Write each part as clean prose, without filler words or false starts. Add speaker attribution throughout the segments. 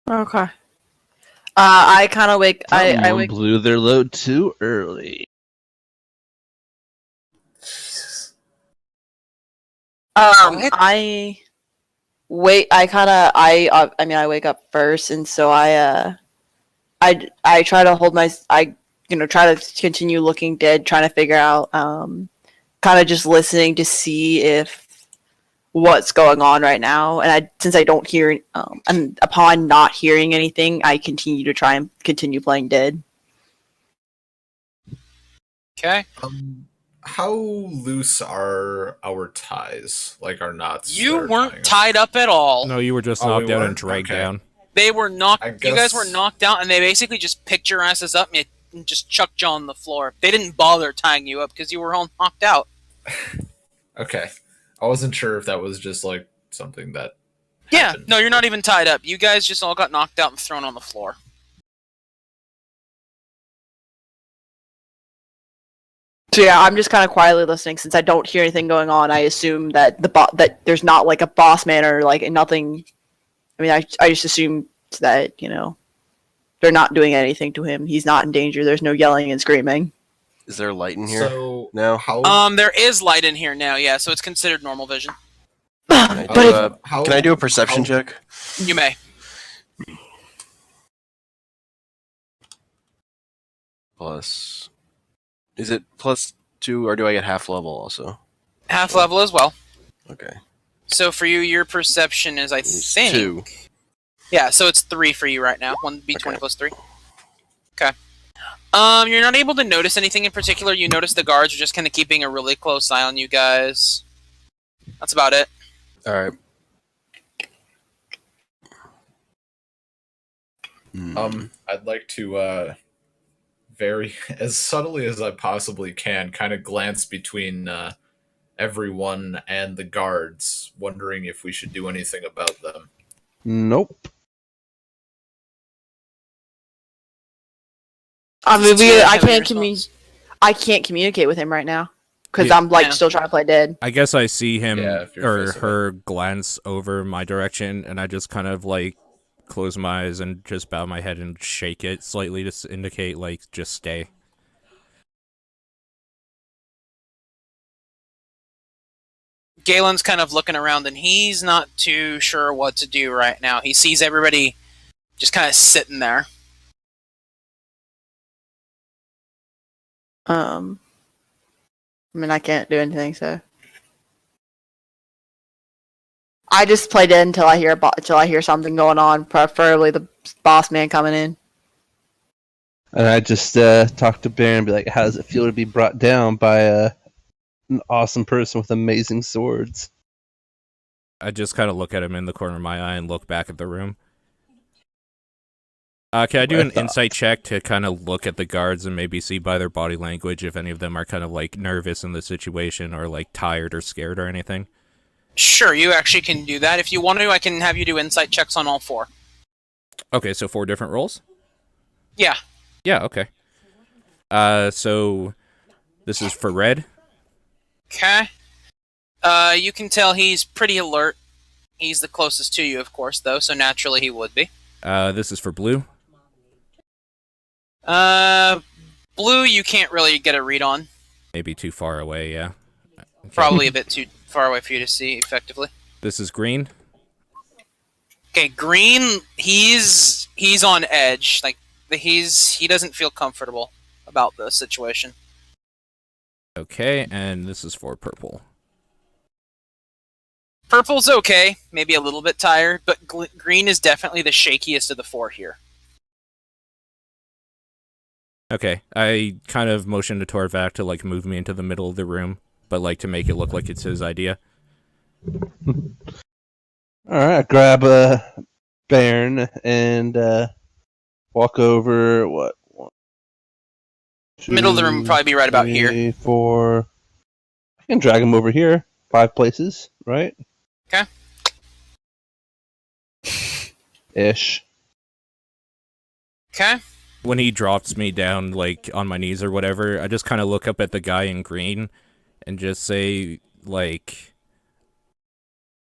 Speaker 1: Okay. I kind of wake. I
Speaker 2: Someone
Speaker 1: wake.
Speaker 2: blew their load too early.
Speaker 3: Jesus.
Speaker 4: What?
Speaker 1: I wait. I kind of. I mean, I wake up first, and so I try to hold my. Try to continue looking dead, trying to figure out. Kind of just listening to see if what's going on right now, and since I don't hear, and upon not hearing anything, I continue to try and continue playing dead.
Speaker 4: Okay.
Speaker 3: How loose are our ties? Like our knots?
Speaker 4: You
Speaker 3: that are
Speaker 4: weren't
Speaker 3: tying us?
Speaker 4: tied up at all.
Speaker 5: No, you were just
Speaker 3: Oh,
Speaker 5: knocked
Speaker 3: we
Speaker 5: out and
Speaker 3: weren't?
Speaker 5: dragged
Speaker 3: Okay.
Speaker 5: down.
Speaker 4: They were knocked.
Speaker 3: I
Speaker 4: You guys were
Speaker 3: guess-
Speaker 4: knocked out, and they basically just picked your asses up and just chucked you on the floor. They didn't bother tying you up because you were all knocked out.
Speaker 3: Okay. I wasn't sure if that was just like something that.
Speaker 4: Yeah,
Speaker 3: happened.
Speaker 4: no, you're not even tied up. You guys just all got knocked out and thrown on the floor.
Speaker 1: So yeah, I'm just kind of quietly listening since I don't hear anything going on. I assume that that there's not like a boss man or like nothing. I mean, I just assume that they're not doing anything to him. He's not in danger. There's no yelling and screaming.
Speaker 6: Is there light in here?
Speaker 3: So
Speaker 6: No.
Speaker 3: how?
Speaker 4: There is light in here now, yeah, so it's considered normal vision.
Speaker 6: Can I
Speaker 1: But
Speaker 6: do,
Speaker 1: if-
Speaker 3: how-
Speaker 6: can I do a perception
Speaker 3: how-
Speaker 6: check?
Speaker 4: You may.
Speaker 6: Plus. Is it +2, or do I get half level also?
Speaker 4: Half level as well.
Speaker 6: Okay.
Speaker 4: So for you, your perception is, I
Speaker 6: It's
Speaker 4: think...
Speaker 6: 2.
Speaker 4: Yeah, so it's 3 for you right now. 1d20
Speaker 6: Okay.
Speaker 4: plus 3. Okay. You're not able to notice anything in particular. You notice the guards are just kind of keeping a really close eye on you guys. That's about it.
Speaker 6: Alright.
Speaker 3: I'd like to very as subtly as I possibly can kind of glance between everyone and the guards, wondering if we should do anything about them.
Speaker 2: Nope.
Speaker 1: I mean,
Speaker 4: Just two
Speaker 1: I
Speaker 4: heavy
Speaker 1: can't
Speaker 4: response.
Speaker 1: I can't communicate with him right now because
Speaker 5: Yeah.
Speaker 1: I'm like
Speaker 4: Yeah.
Speaker 1: still trying to play dead.
Speaker 5: I guess I see him
Speaker 3: Yeah, if you're
Speaker 5: or
Speaker 3: facing
Speaker 5: her glance over my direction, and I just kind of like close my eyes and just bow my head and shake it slightly to indicate like just stay.
Speaker 4: Galen's kind of looking around, and he's not too sure what to do right now. He sees everybody just kind of sitting there.
Speaker 1: I mean, I can't do anything, so I just play dead until I hear something going on, preferably the boss man coming in.
Speaker 2: And I just talk to Baron and be like, how does it feel to be brought down by an awesome person with amazing swords?
Speaker 5: I just kind of look at him in the corner of my eye and look back at the room. Can I do an insight check to kind of look at the guards and maybe see by their body language if any of them are kind of like nervous in the situation or like tired or scared or anything?
Speaker 4: Sure, you actually can do that. If you want to, I can have you do insight checks on all 4.
Speaker 5: Okay, so 4 different rolls?
Speaker 4: Yeah.
Speaker 5: Yeah, okay. So this is for Red.
Speaker 4: Okay. You can tell he's pretty alert. He's the closest to you, of course, though, so naturally he would be.
Speaker 5: This is for Blue.
Speaker 4: Blue, you can't really get a read on.
Speaker 5: Maybe too far away, yeah. Okay.
Speaker 4: Probably a bit too far away for you to see effectively.
Speaker 5: This is Green.
Speaker 4: Okay, Green, he's on edge. Like he doesn't feel comfortable about the situation.
Speaker 5: Okay, and this is for Purple.
Speaker 4: Purple's okay, maybe a little bit tired, but Green is definitely the shakiest of the 4 here.
Speaker 5: Okay, I kind of motion to Torvac to like move me into the middle of the room, but like to make it look like it's his idea.
Speaker 2: Alright, I grab Baron and walk over, what? 1, 2,
Speaker 4: Middle of the room would probably be right about here.
Speaker 2: 3, 4. I can drag him over here. 5 places, right?
Speaker 4: Okay.
Speaker 2: Ish.
Speaker 4: Okay.
Speaker 5: When he drops me down like on my knees or whatever, I just kind of look up at the guy in green and just say like,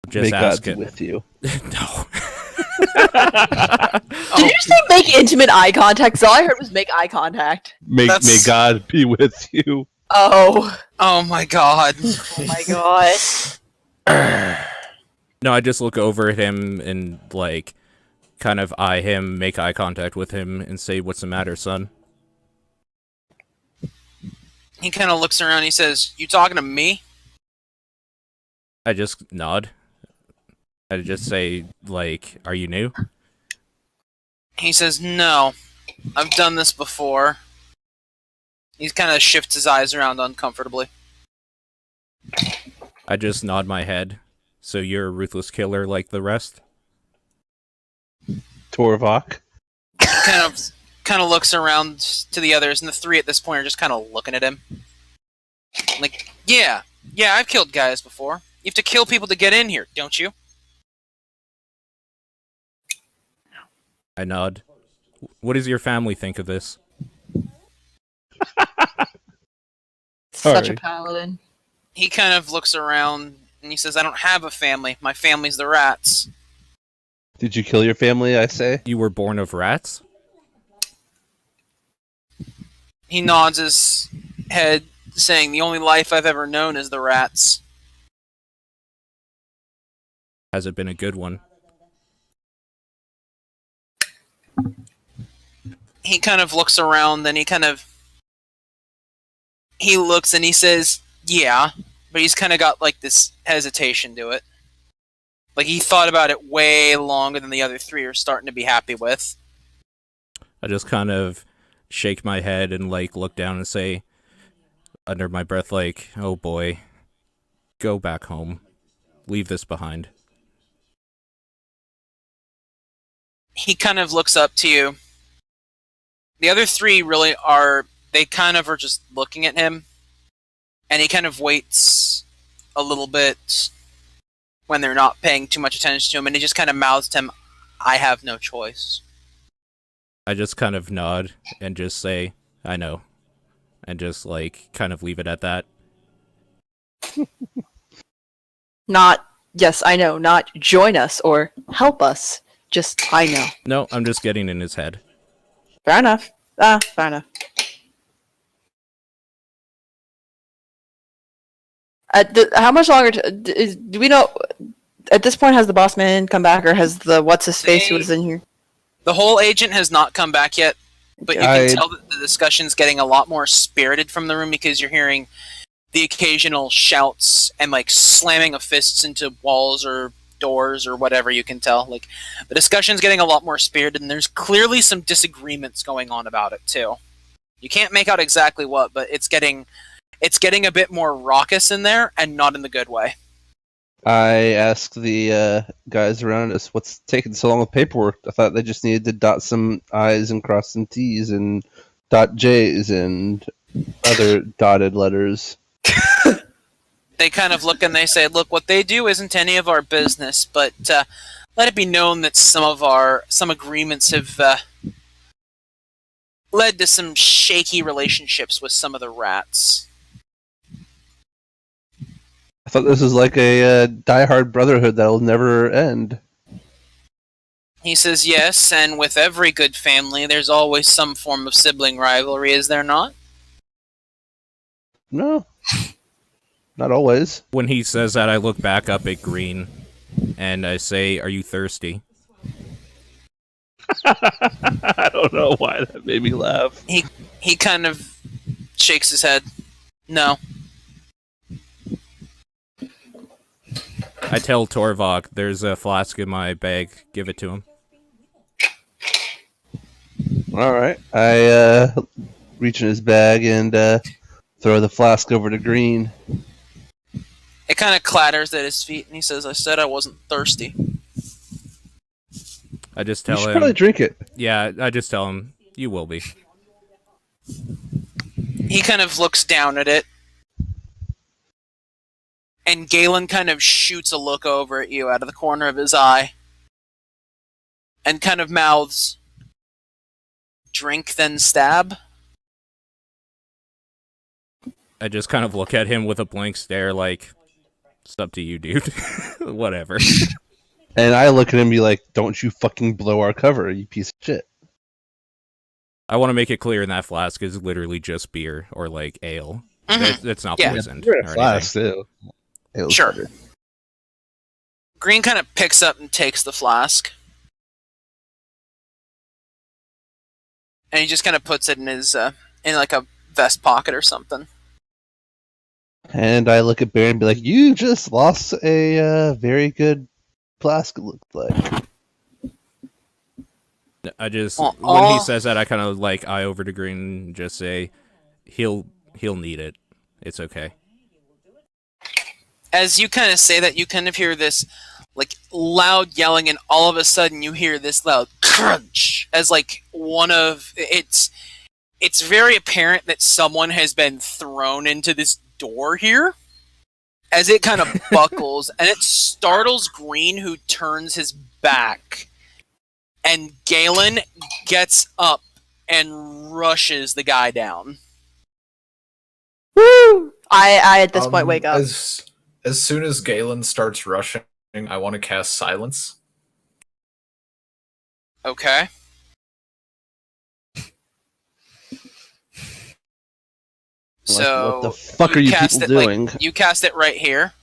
Speaker 5: just
Speaker 2: May
Speaker 5: ask
Speaker 2: God be
Speaker 5: it.
Speaker 2: with you.
Speaker 5: No.
Speaker 1: Did you say make intimate eye contact? 'Cause all I heard was make eye contact.
Speaker 2: May
Speaker 4: That's-
Speaker 2: God be with you.
Speaker 1: Oh.
Speaker 4: Oh my god.
Speaker 1: Oh my god.
Speaker 5: No, I just look over at him and, like, kind of eye him, make eye contact with him, and say, "What's the matter, son?"
Speaker 4: He kind of looks around. He says, "You talking to me?"
Speaker 5: I just nod. I just say, like, "Are you new?"
Speaker 4: He says, "No, I've done this before." He kind of shifts his eyes around uncomfortably.
Speaker 5: I just nod my head. So you're a ruthless killer like the rest?
Speaker 2: Torvok.
Speaker 4: Kind of looks around to the others, and the three at this point are just kind of looking at him. Like, yeah, I've killed guys before. You have to kill people to get in here, don't you?
Speaker 5: I nod. What does your family think of this?
Speaker 1: Such a
Speaker 2: Sorry.
Speaker 1: paladin.
Speaker 4: He kind of looks around, and he says, "I don't have a family. My family's the rats."
Speaker 2: Did you kill your family, I say?
Speaker 5: You were born of rats?
Speaker 4: He nods his head, saying, "The only life I've ever known is the rats."
Speaker 5: Has it been a good one?
Speaker 4: He kind of looks around, then he looks and he says, "Yeah," but he's kind of got like this hesitation to it. Like he thought about it way longer than the other three are starting to be happy with.
Speaker 5: I just kind of shake my head and, like, look down and say, under my breath, like, "Oh boy. Go back home. Leave this behind."
Speaker 4: He kind of looks up to you. The other three really are, they kind of are just looking at him, and he kind of waits a little bit when they're not paying too much attention to him, and he just kind of mouths to him, "I have no choice."
Speaker 5: I just kind of nod and just say, "I know." And just, like, kind of leave it at that.
Speaker 1: Not, yes, I know, not join us or help us. Just, I know.
Speaker 5: No, I'm just getting in his head.
Speaker 1: Fair enough. Fair enough. How much longer do we know? At this point, has the boss man come back, or has the what's his face who was in here?
Speaker 4: The whole agent has not come back yet, but you can tell that the discussion's getting a lot more spirited from the room because you're hearing the occasional shouts and like slamming of fists into walls or doors or whatever. You can tell like the discussion's getting a lot more spirited, and there's clearly some disagreements going on about it too. You can't make out exactly what, but it's getting a bit more raucous in there, and not in the good way.
Speaker 2: I asked the guys around us, what's taking so long with paperwork? I thought they just needed to dot some I's and cross some T's and dot J's and other dotted letters.
Speaker 4: They kind of look and they say, "Look, what they do isn't any of our business, but let it be known that some agreements have led to some shaky relationships with some of the rats."
Speaker 2: I thought this was like a die-hard brotherhood that'll never end.
Speaker 4: He says, "Yes, and with every good family, there's always some form of sibling rivalry, is there not?"
Speaker 2: No. Not always.
Speaker 5: When he says that, I look back up at Green and I say, "Are you thirsty?"
Speaker 2: I don't know why that made me laugh.
Speaker 4: He kind of shakes his head. "No."
Speaker 5: I tell Torvok, "There's a flask in my bag. Give it to him."
Speaker 2: Alright. I reach in his bag and throw the flask over to Green.
Speaker 4: It kind of clatters at his feet, and he says, "I said I wasn't thirsty."
Speaker 5: I just
Speaker 2: You
Speaker 5: tell
Speaker 2: should
Speaker 5: him,
Speaker 2: probably drink it.
Speaker 5: yeah, I just tell him, "You will be."
Speaker 4: He kind of looks down at it, and Galen kind of shoots a look over at you out of the corner of his eye, and kind of mouths, "Drink then stab?"
Speaker 5: I just kind of look at him with a blank stare like, "It's up to you, dude." Whatever.
Speaker 2: And I look at him and be like, "Don't you fucking blow our cover, you piece of shit."
Speaker 5: I want to make it clear in that flask is literally just beer or like ale.
Speaker 4: Mhm.
Speaker 5: It's not
Speaker 4: Yeah.
Speaker 5: poisoned
Speaker 2: You're
Speaker 5: or
Speaker 2: in a flask
Speaker 5: anything.
Speaker 2: too. Ale's
Speaker 4: Sure.
Speaker 2: better.
Speaker 4: Green kind of picks up and takes the flask. And he just kind of puts it in his, in like a vest pocket or something.
Speaker 2: And I look at Baron and be like, "You just lost a very good flask. It looked like."
Speaker 5: I just
Speaker 4: Oh,
Speaker 5: when he
Speaker 4: oh.
Speaker 5: says that, I kind of like eye over to Green and just say, he'll need it. It's okay.
Speaker 4: As you kind of say that, you kind of hear this like loud yelling, and all of a sudden you hear this loud crunch as like one of it's very apparent that someone has been thrown into this door here as it kind of buckles, and it startles Green, who turns his back, and Galen gets up and rushes the guy down.
Speaker 1: Woo! I at this point wake up.
Speaker 3: As soon as Galen starts rushing, I want to cast Silence.
Speaker 4: Okay. So
Speaker 2: what the fuck are you
Speaker 4: cast
Speaker 2: people
Speaker 4: it,
Speaker 2: doing?
Speaker 4: Like, you cast it right here,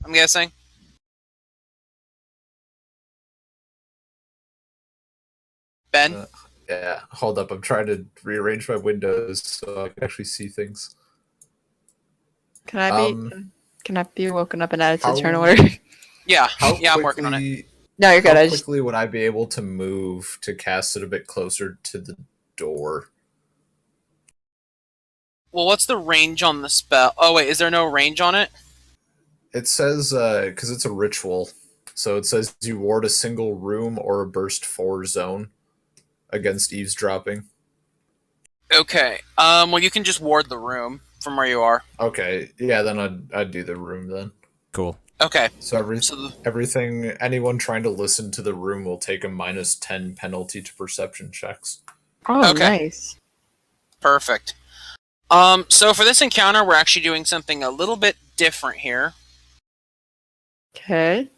Speaker 4: I'm guessing. Ben?
Speaker 3: Yeah, hold up. I'm trying to rearrange my windows so I can actually see things.
Speaker 1: Can I be woken up and added to
Speaker 3: how-
Speaker 1: turn order?
Speaker 4: Yeah,
Speaker 3: How
Speaker 4: yeah, I'm working on it.
Speaker 3: quickly-
Speaker 1: No, you're good.
Speaker 3: How
Speaker 1: I just
Speaker 3: quickly would I be able to move to cast it a bit closer to the door?
Speaker 4: Well, what's the range on the spell? Oh, wait, is there no range on it?
Speaker 3: It says, because it's a ritual, so it says you ward a single room or a burst 4 zone against eavesdropping.
Speaker 4: Okay. Well, you can just ward the room from where you are.
Speaker 3: Okay, yeah, then I'd do the room then.
Speaker 5: Cool.
Speaker 4: Okay.
Speaker 3: So
Speaker 4: So
Speaker 3: everything, anyone trying to listen to the room will take a -10 penalty to perception checks.
Speaker 1: oh
Speaker 4: Okay.
Speaker 1: nice.
Speaker 4: perfect. So for this encounter, we're actually doing something a little bit different here.
Speaker 1: Okay.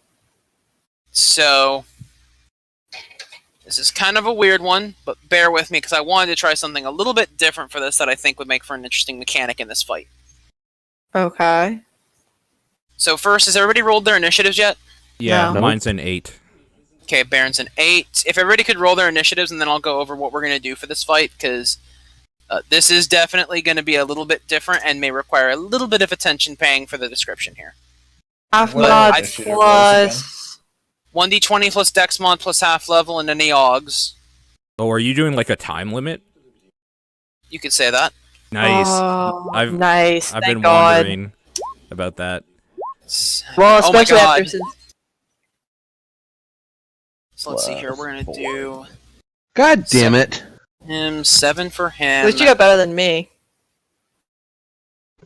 Speaker 4: So this is kind of a weird one, but bear with me because I wanted to try something a little bit different for this that I think would make for an interesting mechanic in this fight.
Speaker 1: Okay.
Speaker 4: So first, has everybody rolled their initiatives yet?
Speaker 5: Yeah,
Speaker 1: No.
Speaker 5: mine's an 8.
Speaker 4: Okay, Baron's an 8. If everybody could roll their initiatives, and then I'll go over what we're going to do for this fight, because this is definitely going to be a little bit different and may require a little bit of attention paying for the description here.
Speaker 1: Half
Speaker 3: What
Speaker 1: mod
Speaker 3: initiative was
Speaker 1: plus.
Speaker 4: 1d20 plus dex mod plus half level and any augs.
Speaker 5: Oh, are you doing like a time limit?
Speaker 4: You could say that.
Speaker 5: Nice.
Speaker 1: Oh,
Speaker 5: I've-
Speaker 1: nice.
Speaker 5: I've
Speaker 1: Thank
Speaker 5: been
Speaker 1: God.
Speaker 5: wondering about that.
Speaker 1: Well,
Speaker 4: Oh my
Speaker 1: especially after
Speaker 4: God.
Speaker 1: since.
Speaker 4: So let's see here. We're going to do
Speaker 2: God damn it!
Speaker 4: him 7 for
Speaker 1: At
Speaker 4: him.
Speaker 1: least you got better than me.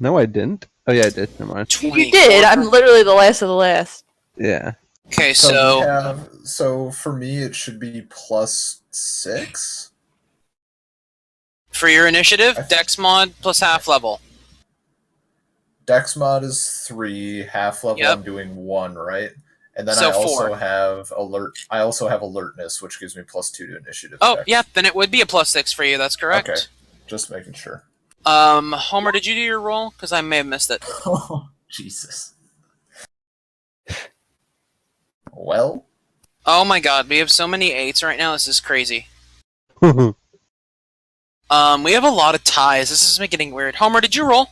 Speaker 2: No, I didn't. Oh yeah, I did. Never mind.
Speaker 4: 24
Speaker 1: You did.
Speaker 4: for-
Speaker 1: I'm literally the last of the last.
Speaker 2: Yeah.
Speaker 4: Okay,
Speaker 3: So,
Speaker 4: so
Speaker 3: yeah, so for me, it should be +6.
Speaker 4: for your initiative,
Speaker 3: I-
Speaker 4: dex mod plus half level.
Speaker 3: Dex mod is 3, half level.
Speaker 4: Yep.
Speaker 3: I'm doing 1, right? And then
Speaker 4: So
Speaker 3: I also
Speaker 4: 4.
Speaker 3: have alert. I also have alertness, which gives me +2 to initiative.
Speaker 4: Oh,
Speaker 3: checks.
Speaker 4: yeah, then it would be a +6 for you. That's correct.
Speaker 3: Okay, just making sure.
Speaker 4: Homer, did you do your roll? Because I may have missed it.
Speaker 3: Oh, Jesus. Well,
Speaker 4: Oh my god, we have so many 8s right now. This is crazy.
Speaker 2: I
Speaker 4: We have a lot of ties. This is getting weird. Homer, did you roll?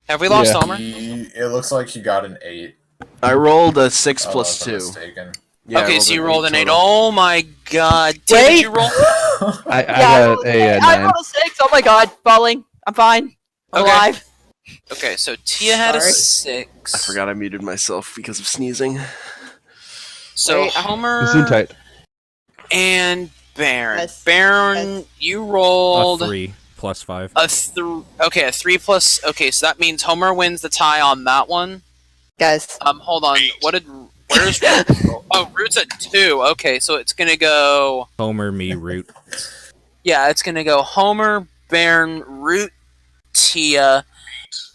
Speaker 4: Have we lost
Speaker 2: Yeah.
Speaker 4: Homer?
Speaker 3: it looks like you got an 8.
Speaker 6: I rolled a 6 plus
Speaker 3: unless I'm
Speaker 6: 2.
Speaker 3: mistaken.
Speaker 6: Yeah, I
Speaker 4: Okay, so you rolled an 8.
Speaker 6: total.
Speaker 4: Oh my god. Tia,
Speaker 1: Wait.
Speaker 4: did you roll?
Speaker 2: I
Speaker 1: I
Speaker 2: got a
Speaker 1: I
Speaker 2: 9.
Speaker 1: rolled a 6. Oh my God, falling. I'm fine. I'm
Speaker 4: Okay.
Speaker 1: alive.
Speaker 4: Okay, so Tia had a
Speaker 1: Sorry.
Speaker 4: 6.
Speaker 6: I forgot I muted myself because of sneezing.
Speaker 4: So
Speaker 1: Wait,
Speaker 4: Homer
Speaker 2: Gesundheit.
Speaker 4: and Baron.
Speaker 1: Yes.
Speaker 4: Baron, you
Speaker 5: A
Speaker 4: rolled
Speaker 5: 3 plus 5.
Speaker 4: a 3 plus. Okay, so that means Homer wins the tie on that one.
Speaker 1: Guys.
Speaker 4: Hold on. Where's oh, Root's at 2. Okay, so it's gonna go.
Speaker 5: Homer, me, Root.
Speaker 4: Yeah, it's gonna go Homer, Baron, Root, Tia.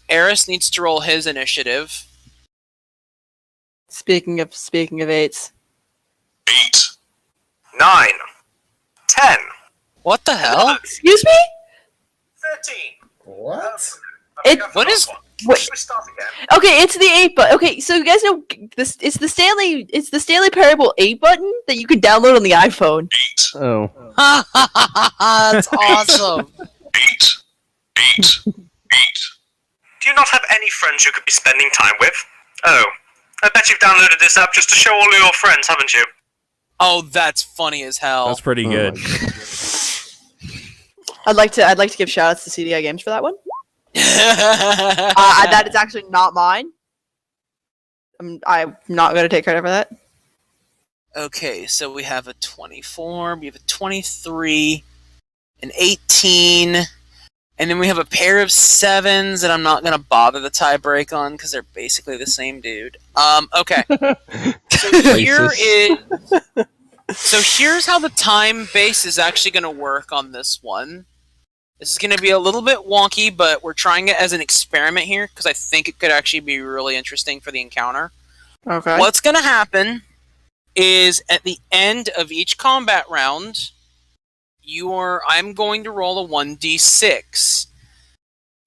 Speaker 4: Eris needs to roll his initiative.
Speaker 1: Speaking of eights.
Speaker 7: 8, 9, 10,
Speaker 4: What the hell?
Speaker 1: Excuse me?
Speaker 7: 13.
Speaker 3: What?
Speaker 4: What is-
Speaker 1: Wait.
Speaker 7: Should we start again?
Speaker 1: Okay, it's the 8 button. Okay, so you guys know this. It's the Stanley Parable 8 button that you can download on the iPhone.
Speaker 7: 8,
Speaker 2: Oh.
Speaker 4: That's awesome.
Speaker 7: 8, 8, 8. Do you not have any friends you could be spending time with? Oh, I bet you've downloaded this app just to show all your friends, haven't you?
Speaker 4: Oh, that's funny as hell.
Speaker 5: That's pretty
Speaker 2: Oh
Speaker 5: good.
Speaker 2: my God.
Speaker 1: I'd like to give shout outs to CDI Games for that one. That is actually not mine. I'm not going to take credit for that.
Speaker 4: Okay, so we have a 24, we have a 23, an 18, and then we have a pair of 7s that I'm not going to bother the tie break on because they're basically the same dude. Okay. So here's how the time base is actually going to work on this one. This is going to be a little bit wonky, but we're trying it as an experiment here because I think it could actually be really interesting for the encounter.
Speaker 1: Okay.
Speaker 4: What's going to happen is at the end of each combat round, I'm going to roll a 1d6.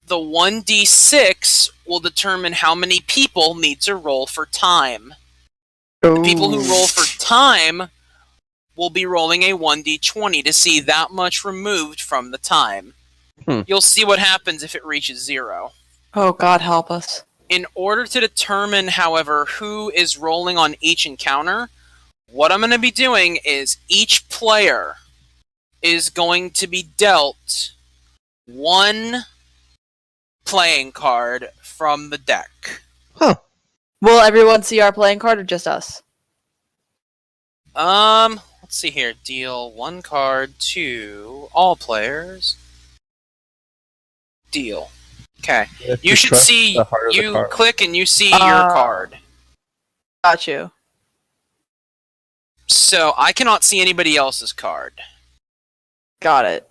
Speaker 4: The 1d6 will determine how many people need to roll for time. The people who roll for time will be rolling a 1d20 to see that much removed from the time. You'll see what happens if it reaches 0.
Speaker 1: Oh, God help us.
Speaker 4: In order to determine, however, who is rolling on each encounter, what I'm going to be doing is each player is going to be dealt 1 playing card from the deck.
Speaker 1: Will everyone see our playing card or just us?
Speaker 4: Let's see here. Deal 1 card to all players. Deal. Okay. You should see, you click and you see your card.
Speaker 1: Got you.
Speaker 4: So I cannot see anybody else's card.
Speaker 1: Got it.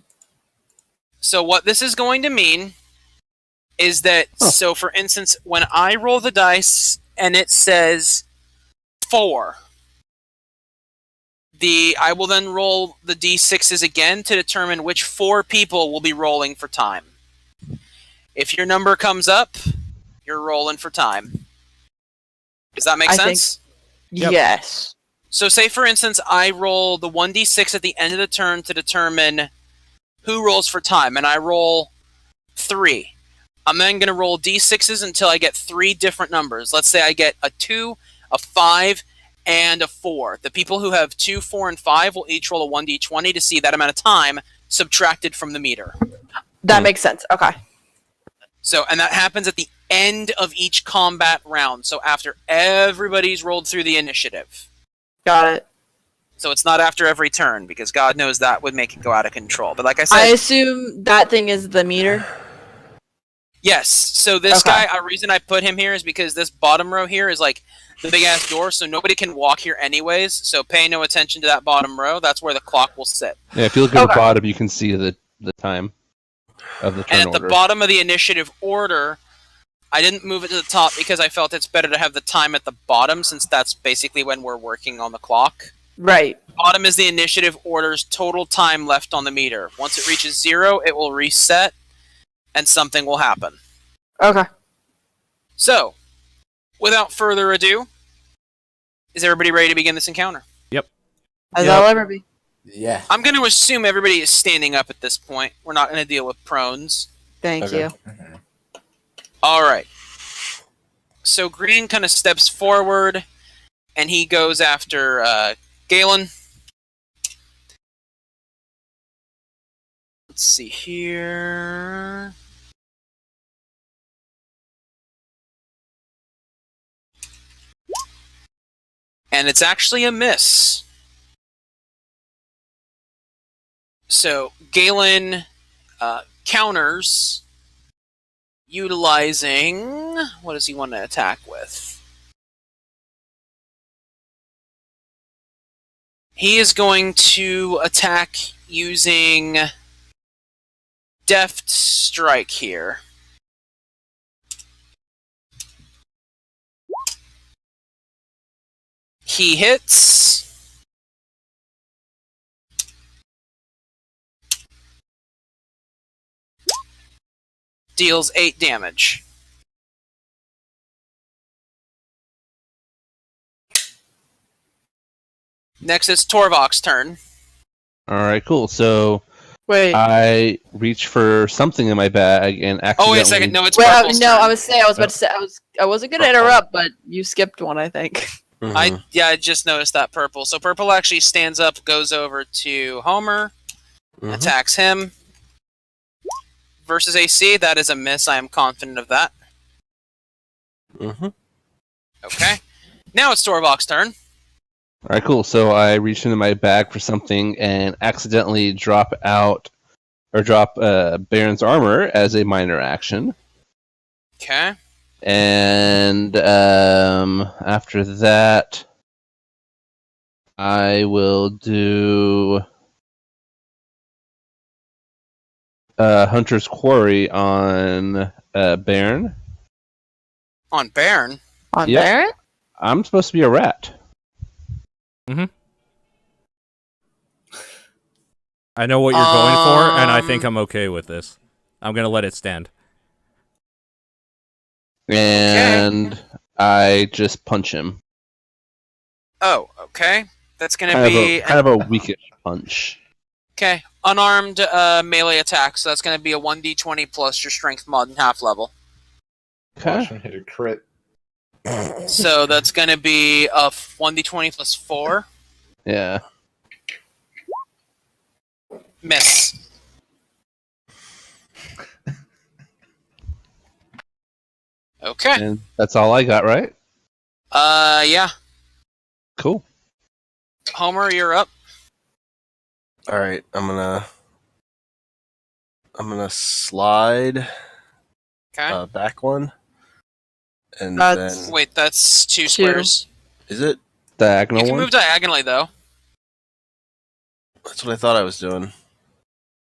Speaker 4: So what this is going to mean is that, so for instance, when I roll the dice and it says 4, I will then roll the d6s again to determine which 4 people will be rolling for time. If your number comes up, you're rolling for time. Does that make sense?
Speaker 5: Yep.
Speaker 1: Yes.
Speaker 4: So say, for instance, I roll the 1d6 at the end of the turn to determine who rolls for time, and I roll 3. I'm then going to roll d6s until I get 3 different numbers. Let's say I get a 2, a 5, and a 4. The people who have 2, 4, and 5 will each roll a 1d20 to see that amount of time subtracted from the meter.
Speaker 1: That makes sense. Okay.
Speaker 4: So, and that happens at the end of each combat round. So after everybody's rolled through the initiative.
Speaker 1: Got it.
Speaker 4: So it's not after every turn, because God knows that would make it go out of control. But like I said...
Speaker 1: I assume that thing is the meter?
Speaker 4: Yes. So this guy, a reason I put him here is because this bottom row here is like the big-ass door, so nobody can walk here anyways. So pay no attention to that bottom row. That's where the clock will sit.
Speaker 2: Yeah, if you look at the bottom, you can see the time of the turn
Speaker 4: And at
Speaker 2: order.
Speaker 4: the bottom of the initiative order, I didn't move it to the top because I felt it's better to have the time at the bottom, since that's basically when we're working on the clock.
Speaker 1: Right.
Speaker 4: Bottom is the initiative order's total time left on the meter. Once it reaches 0, it will reset, and something will happen.
Speaker 1: Okay.
Speaker 4: So, without further ado, is everybody ready to begin this encounter?
Speaker 1: As I'll ever be.
Speaker 3: Yeah.
Speaker 4: I'm going to assume everybody is standing up at this point. We're not going to deal with prones.
Speaker 1: Thank you.
Speaker 4: Alright. So Green kind of steps forward, and he goes after Galen. Let's see here. And it's actually a miss. So Galen counters, utilizing... What does he want to attack with? He is going to attack using Deft Strike here. He hits. Deals 8 damage. Next is Torvok's turn.
Speaker 2: All right, cool. So
Speaker 1: Wait.
Speaker 2: I reach for something in my bag and accidentally.
Speaker 4: Oh, wait a second. No, it's
Speaker 1: Well,
Speaker 4: Purple's
Speaker 1: no,
Speaker 4: turn.
Speaker 1: I was about to say I wasn't gonna interrupt, but you skipped one, I think.
Speaker 6: Mhm.
Speaker 4: I just noticed that Purple. So Purple actually stands up, goes over to Homer,
Speaker 6: Mhm.
Speaker 4: attacks him. Versus AC, that is a miss. I am confident of that.
Speaker 6: Mhm.
Speaker 4: Okay. Now it's Torvok's turn.
Speaker 2: All right, cool. So I reach into my bag for something and accidentally drop Baron's armor as a minor action.
Speaker 4: Okay.
Speaker 2: And after that, I will do Hunter's Quarry on Baron.
Speaker 4: On Baron.
Speaker 1: On
Speaker 2: Yep.
Speaker 1: Baron?
Speaker 2: I'm supposed to be a rat.
Speaker 5: I know what you're going for, and I think
Speaker 4: Um,
Speaker 5: I'm okay with this. I'm gonna let it stand.
Speaker 2: And I just punch him.
Speaker 4: Oh, okay. That's gonna
Speaker 2: Kind
Speaker 4: be
Speaker 2: of a weakish punch.
Speaker 4: okay. Unarmed melee attack. So that's gonna be a 1d20 plus your strength mod in half level.
Speaker 2: Okay.
Speaker 3: Watch him hit a crit.
Speaker 4: So that's gonna be a 1d20 plus 4.
Speaker 2: Yeah.
Speaker 4: Miss. Okay.
Speaker 2: And that's all I got, right?
Speaker 4: Yeah.
Speaker 2: Cool.
Speaker 4: Homer, you're up.
Speaker 6: All right, I'm gonna slide
Speaker 4: Okay.
Speaker 6: back one, and
Speaker 1: That's-
Speaker 6: then
Speaker 4: Wait, that's 2 squares.
Speaker 6: is it?
Speaker 2: Diagonal
Speaker 4: You can
Speaker 2: one.
Speaker 4: move diagonally though.
Speaker 6: That's what I thought I was doing.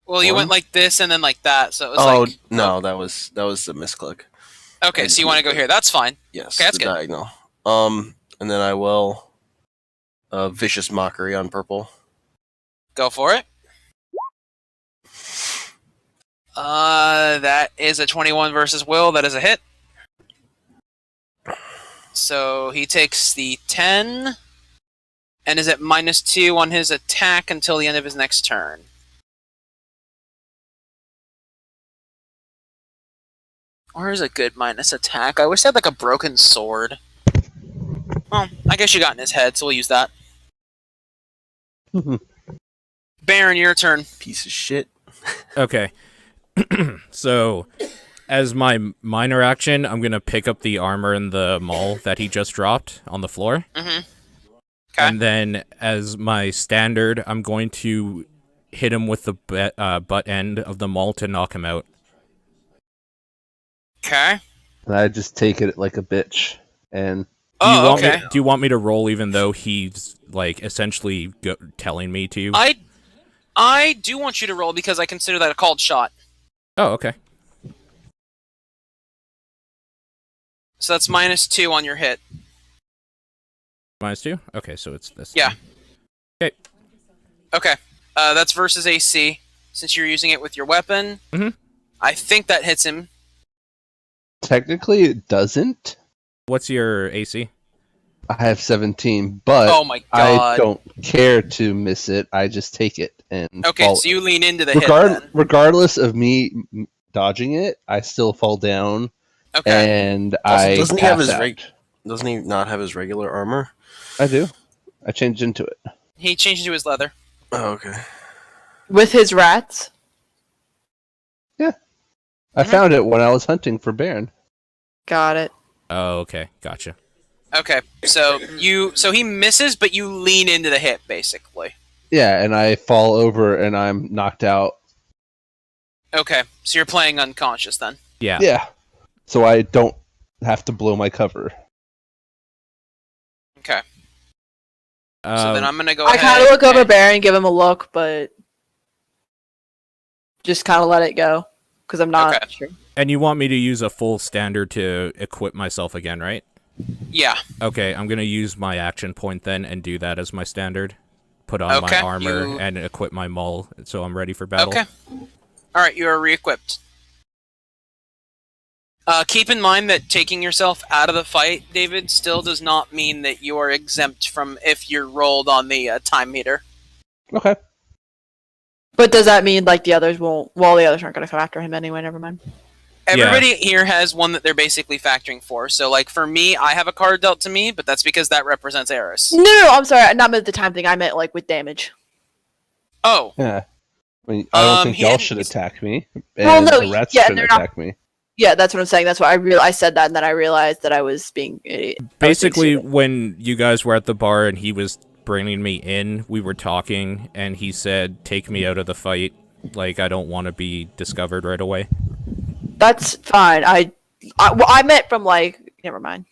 Speaker 4: Well, you
Speaker 6: One?
Speaker 4: went like this and then like that, so it was
Speaker 6: Oh
Speaker 4: like
Speaker 6: no, that was the misclick.
Speaker 4: Okay, so you want to go here? That's fine.
Speaker 6: Yes,
Speaker 4: Okay, that's
Speaker 6: the
Speaker 4: good.
Speaker 6: diagonal. And then I will vicious mockery on purple.
Speaker 4: Go for it. That is a 21 versus Will. That is a hit. So he takes the 10 and is at -2 on his attack until the end of his next turn. Or is a good minus attack? I wish they had like a broken sword. Well, I guess you got in his head, so we'll use that. Baron, your turn.
Speaker 6: Piece of shit.
Speaker 5: Okay. So, as my minor action, I'm gonna pick up the armor in the maul that he just dropped on the floor.
Speaker 4: Mm-hmm. Okay.
Speaker 5: And then, as my standard, I'm going to hit him with the butt end of the maul to knock him out.
Speaker 4: Okay.
Speaker 2: And I just take it like a bitch. And
Speaker 4: Oh, okay.
Speaker 5: Do you want me to roll even though he's like essentially telling me to?
Speaker 4: I do want you to roll because I consider that a called shot.
Speaker 5: Oh, okay.
Speaker 4: So that's -2 on your hit.
Speaker 5: -2? Okay, so it's this.
Speaker 4: Yeah.
Speaker 5: Okay.
Speaker 4: Okay. That's versus AC. Since you're using it with your weapon, I think that hits him.
Speaker 2: technically it doesn't.
Speaker 5: What's your AC?
Speaker 2: I have 17, but
Speaker 4: Oh my
Speaker 2: I
Speaker 4: god.
Speaker 2: don't care to miss it. I just take it and
Speaker 4: Okay,
Speaker 2: fall.
Speaker 4: so you lean into the hit then.
Speaker 2: Regardless of me dodging it, I still fall down
Speaker 4: Okay.
Speaker 2: and
Speaker 6: Also,
Speaker 2: I
Speaker 6: doesn't he have
Speaker 2: pass
Speaker 6: his
Speaker 2: out.
Speaker 6: Doesn't he not have his regular armor?
Speaker 2: I do. I changed into it.
Speaker 4: He changed into his leather.
Speaker 6: Oh, okay.
Speaker 1: With his rats?
Speaker 2: I found it when I was hunting for Baron.
Speaker 1: Got it.
Speaker 5: Oh, okay. Gotcha.
Speaker 4: Okay. So he misses, but you lean into the hit, basically.
Speaker 2: Yeah, and I fall over and I'm knocked out.
Speaker 4: Okay. So you're playing unconscious then.
Speaker 5: Yeah.
Speaker 2: Yeah. So I don't have to blow my cover.
Speaker 4: Okay. So then I'm gonna go
Speaker 1: I
Speaker 4: ahead.
Speaker 1: kind of look over
Speaker 4: and-
Speaker 1: Baron, give him a look, but just kind of let it go because I'm not
Speaker 4: Okay.
Speaker 1: sure.
Speaker 5: And you want me to use a full standard to equip myself again, right?
Speaker 4: Yeah.
Speaker 5: Okay, I'm gonna use my action point then and do that as my standard. Put on my
Speaker 4: Okay,
Speaker 5: armor and equip my maul, so I'm ready for battle.
Speaker 4: Okay. Alright, you are re-equipped. Keep in mind that taking yourself out of the fight, David, still does not mean that you are exempt from if you're rolled on the time meter.
Speaker 2: Okay.
Speaker 1: But does that mean like the others won't? Well, the others aren't going to come after him anyway. Never mind.
Speaker 4: Everybody here has one that they're basically factoring for. So, like, for me, I have a card dealt to me, but that's because that represents Eris.
Speaker 1: No, I'm sorry. Not with the time thing. I meant like with damage.
Speaker 4: Oh.
Speaker 2: Yeah. I mean, I don't think
Speaker 4: he
Speaker 2: y'all
Speaker 4: didn't-
Speaker 2: should attack me. And
Speaker 1: Well, no,
Speaker 2: the rats
Speaker 1: yeah,
Speaker 2: shouldn't
Speaker 1: they're not-
Speaker 2: attack me.
Speaker 1: Yeah, that's what I'm saying. That's why I said that, and then I realized that I was being idiot.
Speaker 5: Basically, when you guys were at the bar and he was bringing me in, we were talking, and he said, "Take me out of the fight. Like, I don't want to be discovered right away."
Speaker 1: That's fine. I meant from like. Never mind.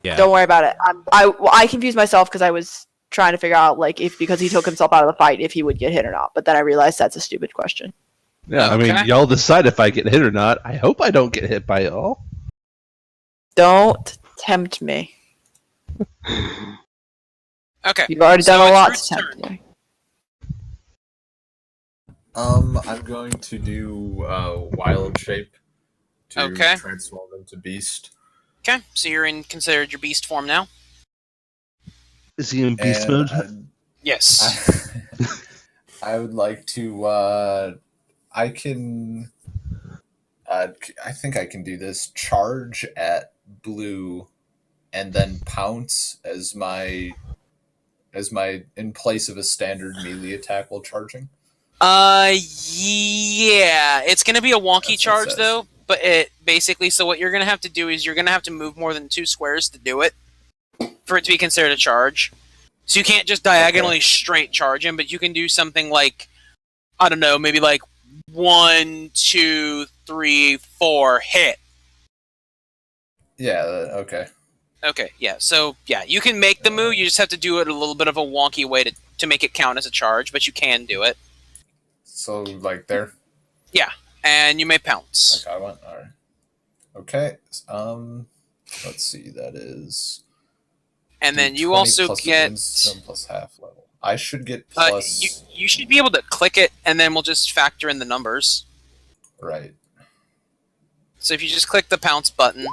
Speaker 5: Yeah.
Speaker 1: Don't worry about it. I confused myself because I was trying to figure out like if because he took himself out of the fight if he would get hit or not. But then I realized that's a stupid question.
Speaker 2: Yeah, I mean,
Speaker 4: Okay.
Speaker 2: y'all decide if I get hit or not. I hope I don't get hit by y'all.
Speaker 1: Don't tempt me.
Speaker 4: Okay.
Speaker 1: You've already
Speaker 4: So
Speaker 1: done a
Speaker 4: it's
Speaker 1: lot
Speaker 4: Ruth's
Speaker 1: to tempt
Speaker 4: turn.
Speaker 1: me.
Speaker 3: I'm going to do wild shape to
Speaker 4: Okay.
Speaker 3: transform into beast.
Speaker 4: Okay, so you're considered your beast form now?
Speaker 2: Is he in beast
Speaker 3: And
Speaker 2: mode?
Speaker 4: Yes.
Speaker 3: I would like to. I can. I think I can do this. Charge at blue, and then pounce as my in place of a standard melee attack while charging.
Speaker 4: Yeah. It's gonna be a wonky
Speaker 3: That's what it
Speaker 4: charge,
Speaker 3: says.
Speaker 4: though. But it basically, so what you're gonna have to do is you're gonna have to move more than 2 squares to do it, for it to be considered a charge. So you can't just diagonally straight charge him, but you can do something like, I don't know, maybe like 1, 2, 3, 4, hit.
Speaker 3: Yeah. Okay.
Speaker 4: Okay, yeah. So, yeah, you can make the move, you just have to do it a little bit of a wonky way to make it count as a charge, but you can do it.
Speaker 3: So like there.
Speaker 4: And you may pounce.
Speaker 3: Like I went. All right. Okay. Let's see. That is.
Speaker 4: And then you
Speaker 3: 20
Speaker 4: also
Speaker 3: plus
Speaker 4: get...
Speaker 3: wisdom plus half level. I should get
Speaker 4: Uh,
Speaker 3: plus.
Speaker 4: you should be able to click it, and then we'll just factor in the numbers.
Speaker 3: Right.
Speaker 4: So if you just click the pounce button,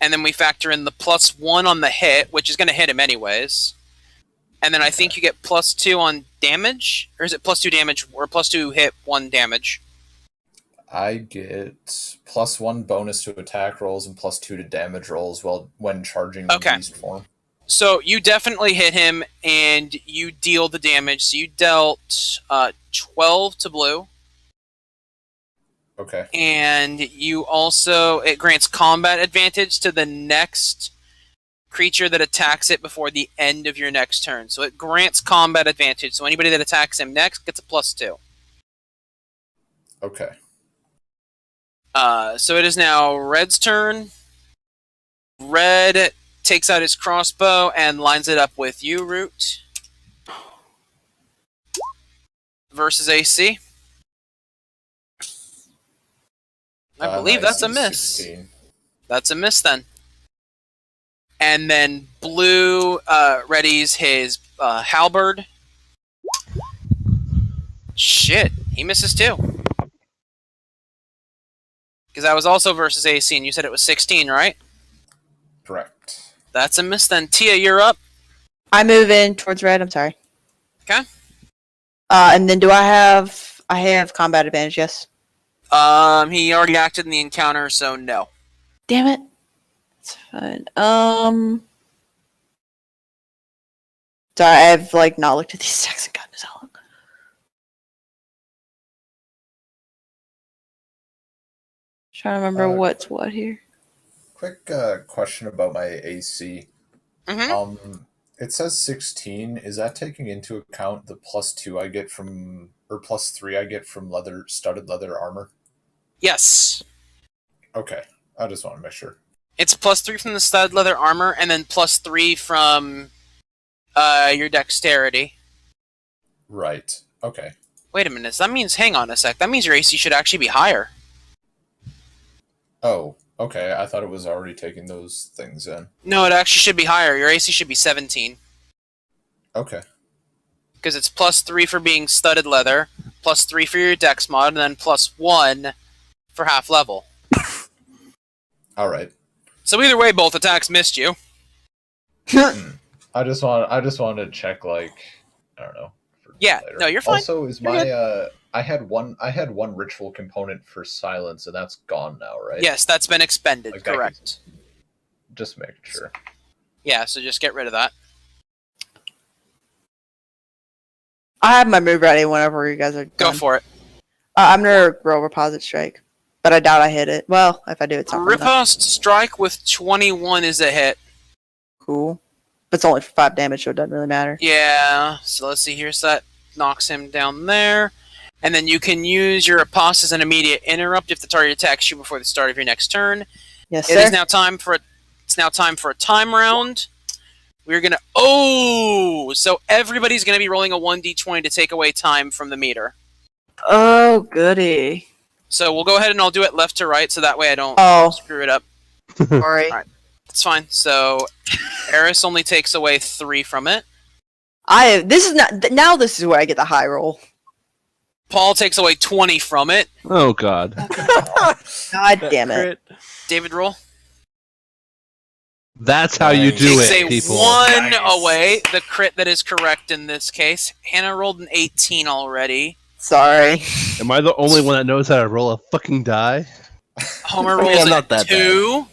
Speaker 4: and then we factor in the +1 on the hit, which is going to hit him anyways. And then I think you get +2 on damage? Or is it +2 damage, or +2 hit, 1 damage?
Speaker 3: I get +1 bonus to attack rolls and +2 to damage rolls when charging the
Speaker 4: Okay.
Speaker 3: beast form.
Speaker 4: So you definitely hit him, and you deal the damage. So you dealt 12 to blue,
Speaker 3: Okay.
Speaker 4: and you also... It grants combat advantage to the next creature that attacks it before the end of your next turn. So it grants combat advantage. So anybody that attacks him next gets a +2.
Speaker 3: Okay.
Speaker 4: So it is now Red's turn. Red takes out his crossbow and lines it up with you, Root. Versus AC. I believe
Speaker 3: My
Speaker 4: that's a
Speaker 3: AC
Speaker 4: miss.
Speaker 3: 16.
Speaker 4: That's a miss then. And then Blue readies his halberd. Shit, he misses too. Because that was also versus AC, and you said it was 16, right?
Speaker 3: Correct.
Speaker 4: That's a miss then. Tia, you're up.
Speaker 1: I move in towards red. I'm sorry.
Speaker 4: Okay.
Speaker 1: And then do I have? I have combat advantage. Yes.
Speaker 4: He already acted in the encounter, so no.
Speaker 1: Damn it. It's fine. Sorry, I've like not looked at these stacks and gotten this how long. Trying to remember what's what here.
Speaker 3: Quick question about my AC.
Speaker 4: Mm-hmm.
Speaker 3: It says 16. Is that taking into account the +2 I get from, or +3 I get from studded leather armor?
Speaker 4: Yes.
Speaker 3: Okay. I just want to make sure.
Speaker 4: It's +3 from the stud leather armor, and then +3 from your dexterity.
Speaker 3: Right. Okay.
Speaker 4: Wait a minute. That means, hang on a sec. That means your AC should actually be higher.
Speaker 3: Oh, Okay, I thought it was already taking those things in.
Speaker 4: No, it actually should be higher. Your AC should be 17.
Speaker 3: Okay.
Speaker 4: Because it's +3 for being studded leather, +3 for your dex mod, and then +1 for half level.
Speaker 3: All right.
Speaker 4: So either way, both attacks missed you.
Speaker 3: I just wanted to check, like, I don't know. For
Speaker 4: Yeah,
Speaker 3: later.
Speaker 4: no, you're fine.
Speaker 3: Also, is
Speaker 4: You're
Speaker 3: my I had one ritual component for silence, and that's gone now, right?
Speaker 4: Yes, that's been expended.
Speaker 3: Like that
Speaker 4: correct.
Speaker 3: Just making sure.
Speaker 4: Yeah, so just get rid of that.
Speaker 1: I have my move ready whenever you guys are
Speaker 4: Go
Speaker 1: done.
Speaker 4: for it.
Speaker 1: I'm gonna roll Reposit Strike, but I doubt I hit it. Well, if I do, it's not
Speaker 4: Riposte Strike with 21 is a hit.
Speaker 1: cool. But it's only for 5 damage, so it doesn't really matter.
Speaker 4: Yeah, so let's see here. So that knocks him down there. And then you can use your Riposte as an immediate interrupt if the target attacks you before the start of your next turn.
Speaker 1: Yes,
Speaker 4: It
Speaker 1: sir.
Speaker 4: is now time for a time round. We're gonna so everybody's gonna be rolling a 1d20 to take away time from the meter.
Speaker 1: Oh, goody.
Speaker 4: So we'll go ahead and I'll do it left to right, so that way I don't
Speaker 1: Oh,
Speaker 4: screw it up.
Speaker 1: sorry.
Speaker 4: Alright. It's fine. So Eris only takes away 3 from it.
Speaker 1: This is where I get the high roll.
Speaker 4: Paul takes away 20 from it.
Speaker 2: Oh god.
Speaker 1: God damn it.
Speaker 4: David roll.
Speaker 2: That's how you do
Speaker 4: Takes
Speaker 2: it,
Speaker 4: a
Speaker 2: people.
Speaker 4: 1
Speaker 3: Nice.
Speaker 4: away. The crit that is correct in this case. Hannah rolled an 18 already.
Speaker 1: Sorry.
Speaker 2: Am I the only one that knows how to roll a fucking die?
Speaker 4: Homer
Speaker 6: I mean,
Speaker 4: rolls
Speaker 6: I'm not
Speaker 4: a
Speaker 6: that
Speaker 4: 2.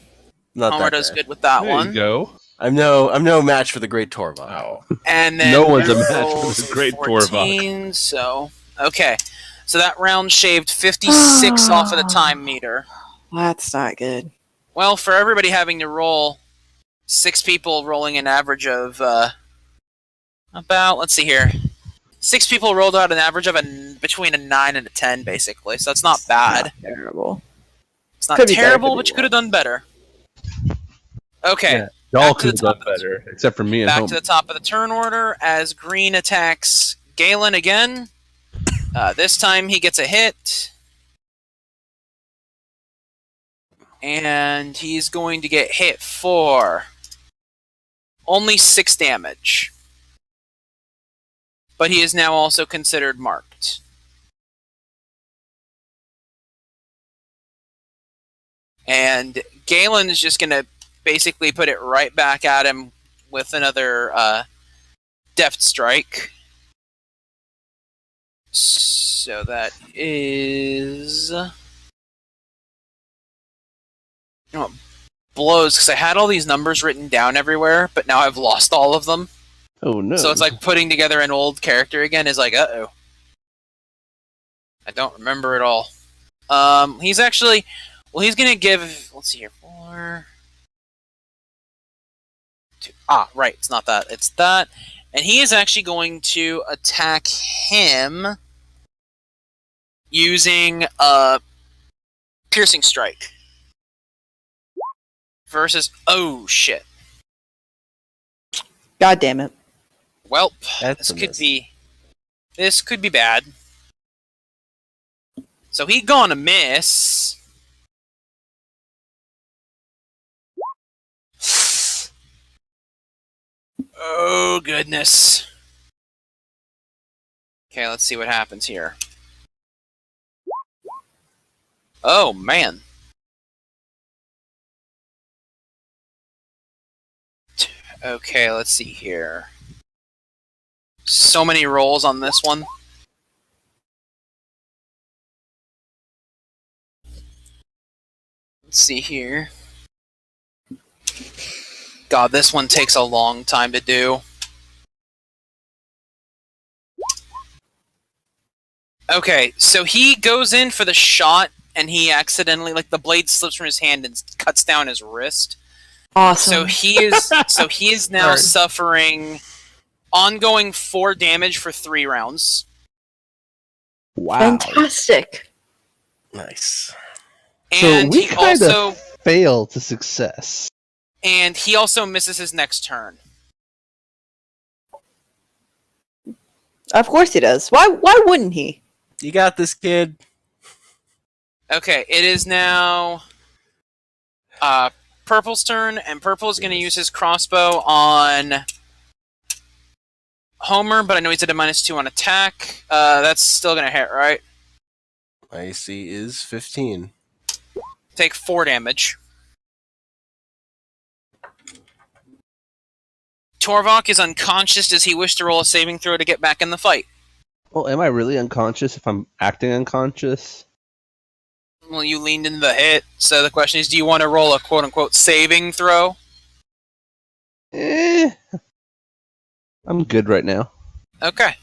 Speaker 6: Not
Speaker 4: Homer
Speaker 6: that
Speaker 4: does
Speaker 6: bad.
Speaker 4: good with that
Speaker 2: There
Speaker 4: one.
Speaker 2: you go.
Speaker 6: I'm no match for the Great Torvald.
Speaker 3: Wow.
Speaker 4: And then
Speaker 2: No one's a
Speaker 4: Drew
Speaker 2: match for
Speaker 4: rolls
Speaker 2: the
Speaker 4: a
Speaker 2: great
Speaker 4: 14, so okay. So that round shaved 56 off of the time meter.
Speaker 1: That's not good.
Speaker 4: Well, for everybody having to roll, 6 people rolling an average of about, let's see here. 6 people rolled out an average of between a 9 and a 10, basically. So that's not bad.
Speaker 1: Not terrible.
Speaker 4: It's not
Speaker 1: Could be better,
Speaker 4: terrible,
Speaker 1: could be
Speaker 4: but you could have done better. Okay.
Speaker 2: Yeah. Y'all
Speaker 4: Back to the
Speaker 2: could have done
Speaker 4: top of the-
Speaker 2: better, except for me and
Speaker 4: Back
Speaker 2: Homer.
Speaker 4: to the top of the turn order as Green attacks Galen again. This time he gets a hit. And he's going to get hit for only 6 damage. But he is now also considered marked. And Galen is just going to basically put it right back at him with another deft strike. So that is... blows, because I had all these numbers written down everywhere, but now I've lost all of them.
Speaker 2: Oh no.
Speaker 4: So it's like putting together an old character again is like, uh-oh. I don't remember it all. He's actually... Well, he's going to give... Let's see here. 4... 2... Ah, right. It's not that. It's that. And he is actually going to attack him using a piercing strike. Versus... Oh, shit.
Speaker 1: God damn it.
Speaker 4: Welp.
Speaker 6: That's
Speaker 4: This
Speaker 6: a
Speaker 4: could
Speaker 6: miss.
Speaker 4: be... This could be bad. So he gonna miss. Oh, goodness. Okay, let's see what happens here. Oh, man. Okay, let's see here. So many rolls on this one. Let's see here. God, this one takes a long time to do. Okay, so he goes in for the shot, and he accidentally, like, the blade slips from his hand and cuts down his wrist.
Speaker 1: Awesome.
Speaker 4: So he is now
Speaker 1: Darn.
Speaker 4: suffering ongoing 4 damage for 3 rounds.
Speaker 2: wow.
Speaker 1: Fantastic.
Speaker 6: Nice.
Speaker 4: And
Speaker 2: so we
Speaker 4: he
Speaker 2: kind
Speaker 4: also
Speaker 2: of fail to success.
Speaker 4: and he also misses his next turn.
Speaker 1: Of course he does. Why wouldn't he?
Speaker 6: You got this, kid.
Speaker 4: Okay, it is now Purple's turn, and Purple is going to use his crossbow on Homer, but I know he's at a -2 on attack. That's still going to hit, right?
Speaker 6: My AC is 15.
Speaker 4: Take 4 damage. Torvok is unconscious. Does he wish to roll a saving throw to get back in the fight?
Speaker 2: Well, am I really unconscious if I'm acting unconscious?
Speaker 4: Well, you leaned into the hit, so the question is, do you want to roll a quote-unquote saving throw?
Speaker 2: I'm good right now.
Speaker 4: Okay.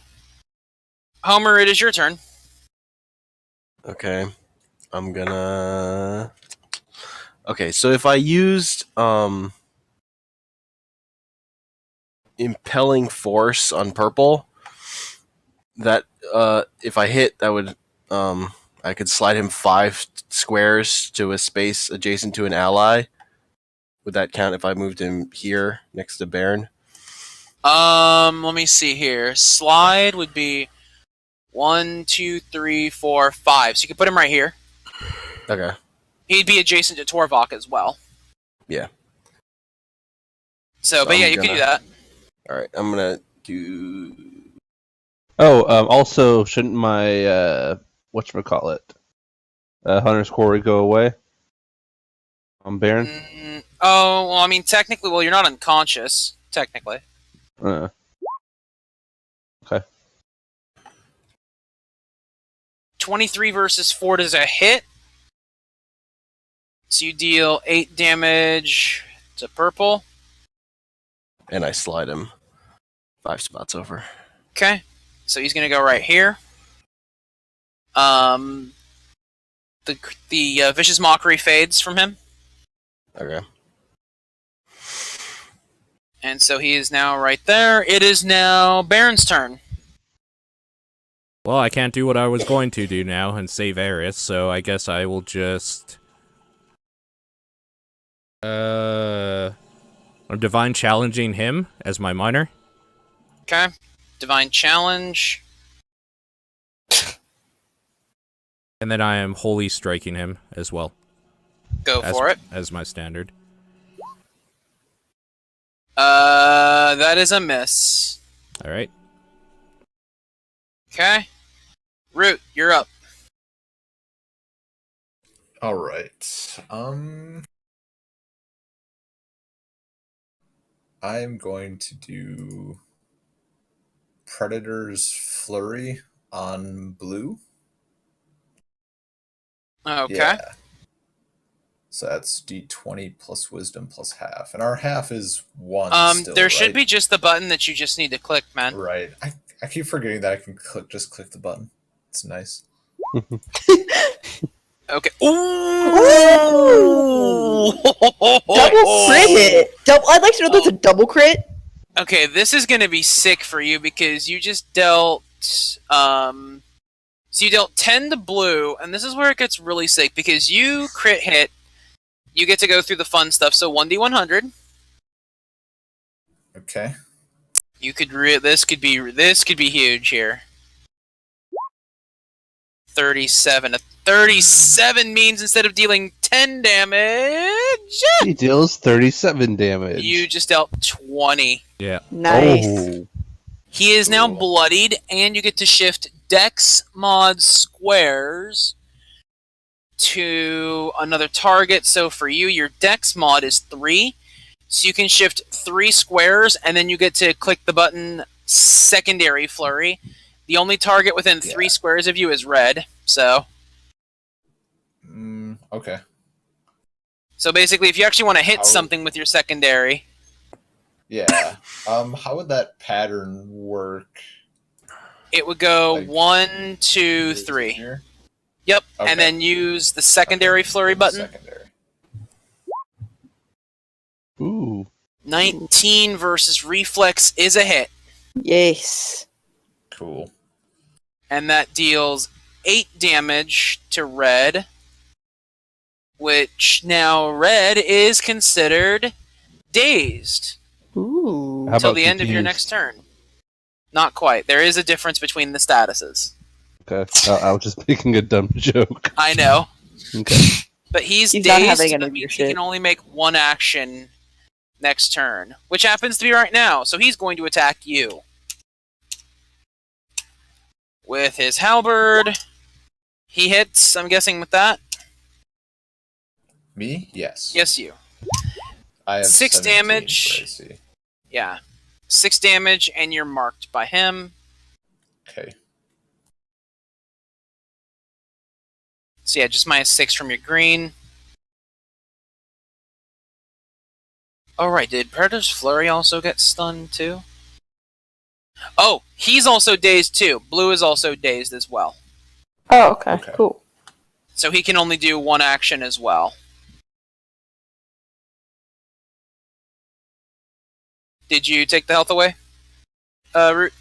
Speaker 4: Homer, it is your turn.
Speaker 6: Okay. I'm gonna... Okay, so if I used Impelling Force on Purple, that if I hit, that would I could slide him 5 squares to a space adjacent to an ally. Would that count if I moved him here next to Baron?
Speaker 4: Let me see here. Slide would be 1, 2, 3, 4, 5. So you can put him right here.
Speaker 6: Okay.
Speaker 4: He'd be adjacent to Torvok as well.
Speaker 6: Yeah.
Speaker 4: So, but yeah, you can do that.
Speaker 6: All right, I'm gonna do.
Speaker 2: Oh, also, shouldn't my whatchamacallit, Hunter's Quarry go away on Baron?
Speaker 4: Oh, well, I mean, technically, well, you're not unconscious, technically.
Speaker 2: Okay.
Speaker 4: 23 versus 4 does a hit. So you deal 8 damage to Purple.
Speaker 6: And I slide him 5 spots over.
Speaker 4: Okay. So he's going to go right here. The Vicious Mockery fades from him.
Speaker 6: Okay.
Speaker 4: And so he is now right there. It is now Baron's turn.
Speaker 5: Well, I can't do what I was going to do now and save Eris, so I guess I will just... I'm Divine Challenging him as my minor.
Speaker 4: Okay. Divine Challenge.
Speaker 5: And then I am Holy Striking him as well.
Speaker 4: Go for it.
Speaker 5: As my standard.
Speaker 4: That is a miss.
Speaker 5: Alright.
Speaker 4: Okay. Root, you're up.
Speaker 3: All right. I'm going to do Predator's Flurry on blue.
Speaker 4: Okay.
Speaker 3: Yeah. So that's D20 plus wisdom plus half. And our half is 1 still,
Speaker 4: there should
Speaker 3: right?
Speaker 4: be just the button that you just need to click, man.
Speaker 3: Right. I keep forgetting that I can just click the button. It's nice.
Speaker 4: Okay.
Speaker 1: Ooh! Double crit hit! I'd like to know that's a double crit.
Speaker 4: Okay, this is gonna be sick for you because you just dealt so you dealt 10 to blue, and this is where it gets really sick because you crit hit, you get to go through the fun stuff, so 1d100.
Speaker 3: Okay.
Speaker 4: You could this could be huge here. 37. A 37 means instead of dealing 10 damage,
Speaker 2: He deals 37 damage.
Speaker 4: you just dealt 20.
Speaker 5: Yeah.
Speaker 1: Nice.
Speaker 2: Oh.
Speaker 4: He is now
Speaker 3: Cool.
Speaker 4: bloodied, and you get to shift Dex mod squares to another target. So for you, your Dex mod is 3. So you can shift 3 squares, and then you get to click the button Secondary Flurry. The only target within 3 squares of you is red. So
Speaker 3: Okay.
Speaker 4: basically, if you actually want to hit
Speaker 3: How-
Speaker 4: something with your secondary,
Speaker 3: Yeah. How would that pattern work?
Speaker 4: it would go
Speaker 3: Like,
Speaker 4: 1, 2, 3.
Speaker 3: Here?
Speaker 4: Yep,
Speaker 3: Okay.
Speaker 4: and then use the secondary flurry button.
Speaker 3: Secondary.
Speaker 2: Ooh.
Speaker 4: 19 versus reflex is a hit,
Speaker 1: Yes.
Speaker 3: Cool.
Speaker 4: and that deals 8 damage to red, which now red is considered dazed
Speaker 1: Ooh.
Speaker 2: How
Speaker 4: until
Speaker 2: about
Speaker 4: the end of your
Speaker 2: confused?
Speaker 4: next turn. Not quite. There is a difference between the statuses.
Speaker 2: Okay. I was just making a dumb joke.
Speaker 4: I know.
Speaker 2: Okay.
Speaker 4: But he's
Speaker 1: He's
Speaker 4: dazed,
Speaker 1: not having
Speaker 4: so
Speaker 1: any
Speaker 4: that
Speaker 1: of your
Speaker 4: means he
Speaker 1: shit.
Speaker 4: can only make one action next turn, which happens to be right now. So he's going to attack you with his halberd. He hits, I'm guessing, with that.
Speaker 3: Me? Yes.
Speaker 4: Yes, you.
Speaker 3: I have
Speaker 4: 6
Speaker 3: 17
Speaker 4: damage.
Speaker 3: for AC.
Speaker 4: Yeah. 6 damage, and you're marked by him.
Speaker 3: Okay.
Speaker 4: So yeah, just -6 from your green. Oh right, did Predator's Flurry also get stunned too? Oh, he's also dazed too. Blue is also dazed as well.
Speaker 1: Oh, okay.
Speaker 3: Okay.
Speaker 1: Cool.
Speaker 4: So he can only do one action as well. Did you take the health away? Root?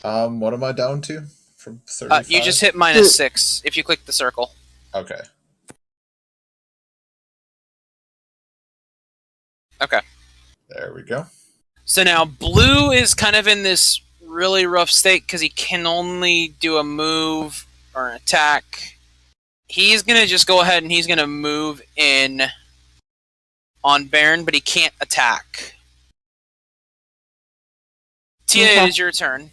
Speaker 3: What am I down to from 35?
Speaker 4: You just hit -6 if you click the circle.
Speaker 3: Okay.
Speaker 4: Okay.
Speaker 3: There we go.
Speaker 4: So now Blue is kind of in this really rough state because he can only do a move or an attack. He's going to just go ahead and he's going to move in on Baron, but he can't attack. Tia,
Speaker 1: Okay.
Speaker 4: it is your turn.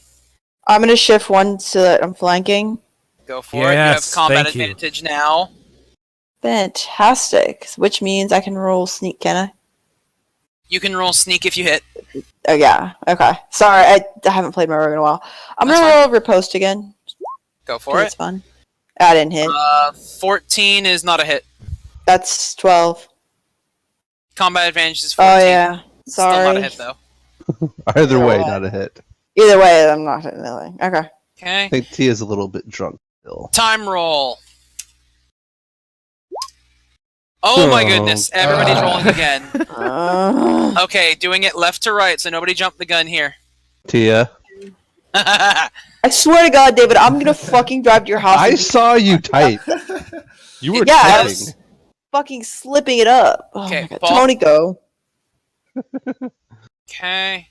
Speaker 1: I'm gonna shift one so that I'm flanking.
Speaker 4: Go for it. You have
Speaker 5: Yes,
Speaker 4: combat
Speaker 5: thank you.
Speaker 4: advantage now.
Speaker 1: Fantastic. Which means I can roll sneak, can I?
Speaker 4: You can roll sneak if you hit.
Speaker 1: Oh, yeah. Okay. Sorry, I haven't played my rogue in a while. I'm
Speaker 4: That's
Speaker 1: gonna roll riposte again.
Speaker 4: Go for
Speaker 1: It's
Speaker 4: it.
Speaker 1: fun. I didn't hit.
Speaker 4: 14 is not a hit.
Speaker 1: That's 12.
Speaker 4: Combat advantage is 14.
Speaker 1: Oh, yeah.
Speaker 4: Still not a
Speaker 1: Sorry.
Speaker 4: hit, though.
Speaker 2: Either way,
Speaker 1: Yeah.
Speaker 2: not a hit.
Speaker 1: Either way, I'm not hitting anything. Okay.
Speaker 4: Okay.
Speaker 2: I think Tia's a little bit drunk still.
Speaker 4: Time roll. Oh my
Speaker 2: Oh.
Speaker 4: goodness. Everybody's rolling again.
Speaker 1: Uh,
Speaker 4: Okay, doing it left to right, so nobody jump the gun here.
Speaker 2: Tia,
Speaker 1: I swear to God, David, I'm gonna fucking drive to your house.
Speaker 2: I
Speaker 1: and be
Speaker 2: saw you type. You were
Speaker 1: Yeah, I
Speaker 2: typing.
Speaker 1: was- fucking slipping it up. Oh
Speaker 4: Okay,
Speaker 1: my God.
Speaker 4: Paul.
Speaker 1: Tony, go.
Speaker 4: Okay.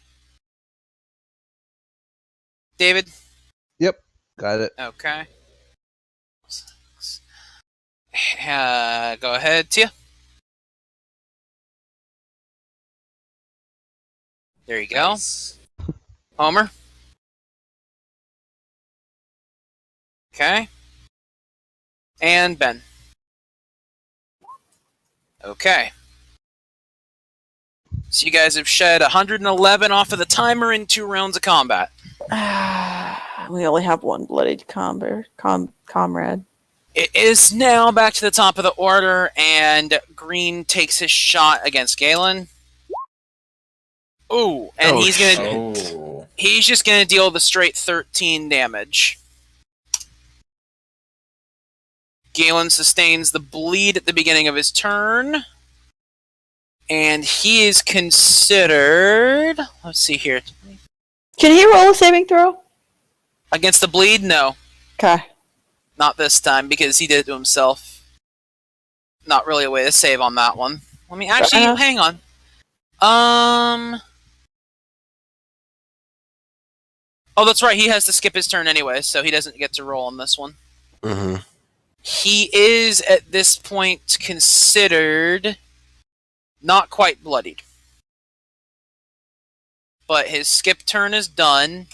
Speaker 4: David?
Speaker 2: Yep, got it.
Speaker 4: Okay. Go ahead, Tia. There you go.
Speaker 3: Nice.
Speaker 4: Homer. Okay. And Ben. Okay. So you guys have shed 111 off of the timer in 2 rounds of combat.
Speaker 1: We only have one bloodied comrade.
Speaker 4: It is now back to the top of the order, and Green takes his shot against Galen. Ooh, and
Speaker 6: Oh,
Speaker 4: he's just gonna deal the straight 13 damage. Galen sustains the bleed at the beginning of his turn. And he is considered... Let's see here.
Speaker 1: Can he roll a saving throw?
Speaker 4: Against the bleed? No.
Speaker 1: Okay.
Speaker 4: Not this time, because he did it to himself. Not really a way to save on that one. Let me actually...
Speaker 1: enough.
Speaker 4: Hang on. Oh, that's right. He has to skip his turn anyway, so he doesn't get to roll on this one.
Speaker 6: Mm-hmm.
Speaker 4: He is, at this point, considered not quite bloodied. But his skip turn is done,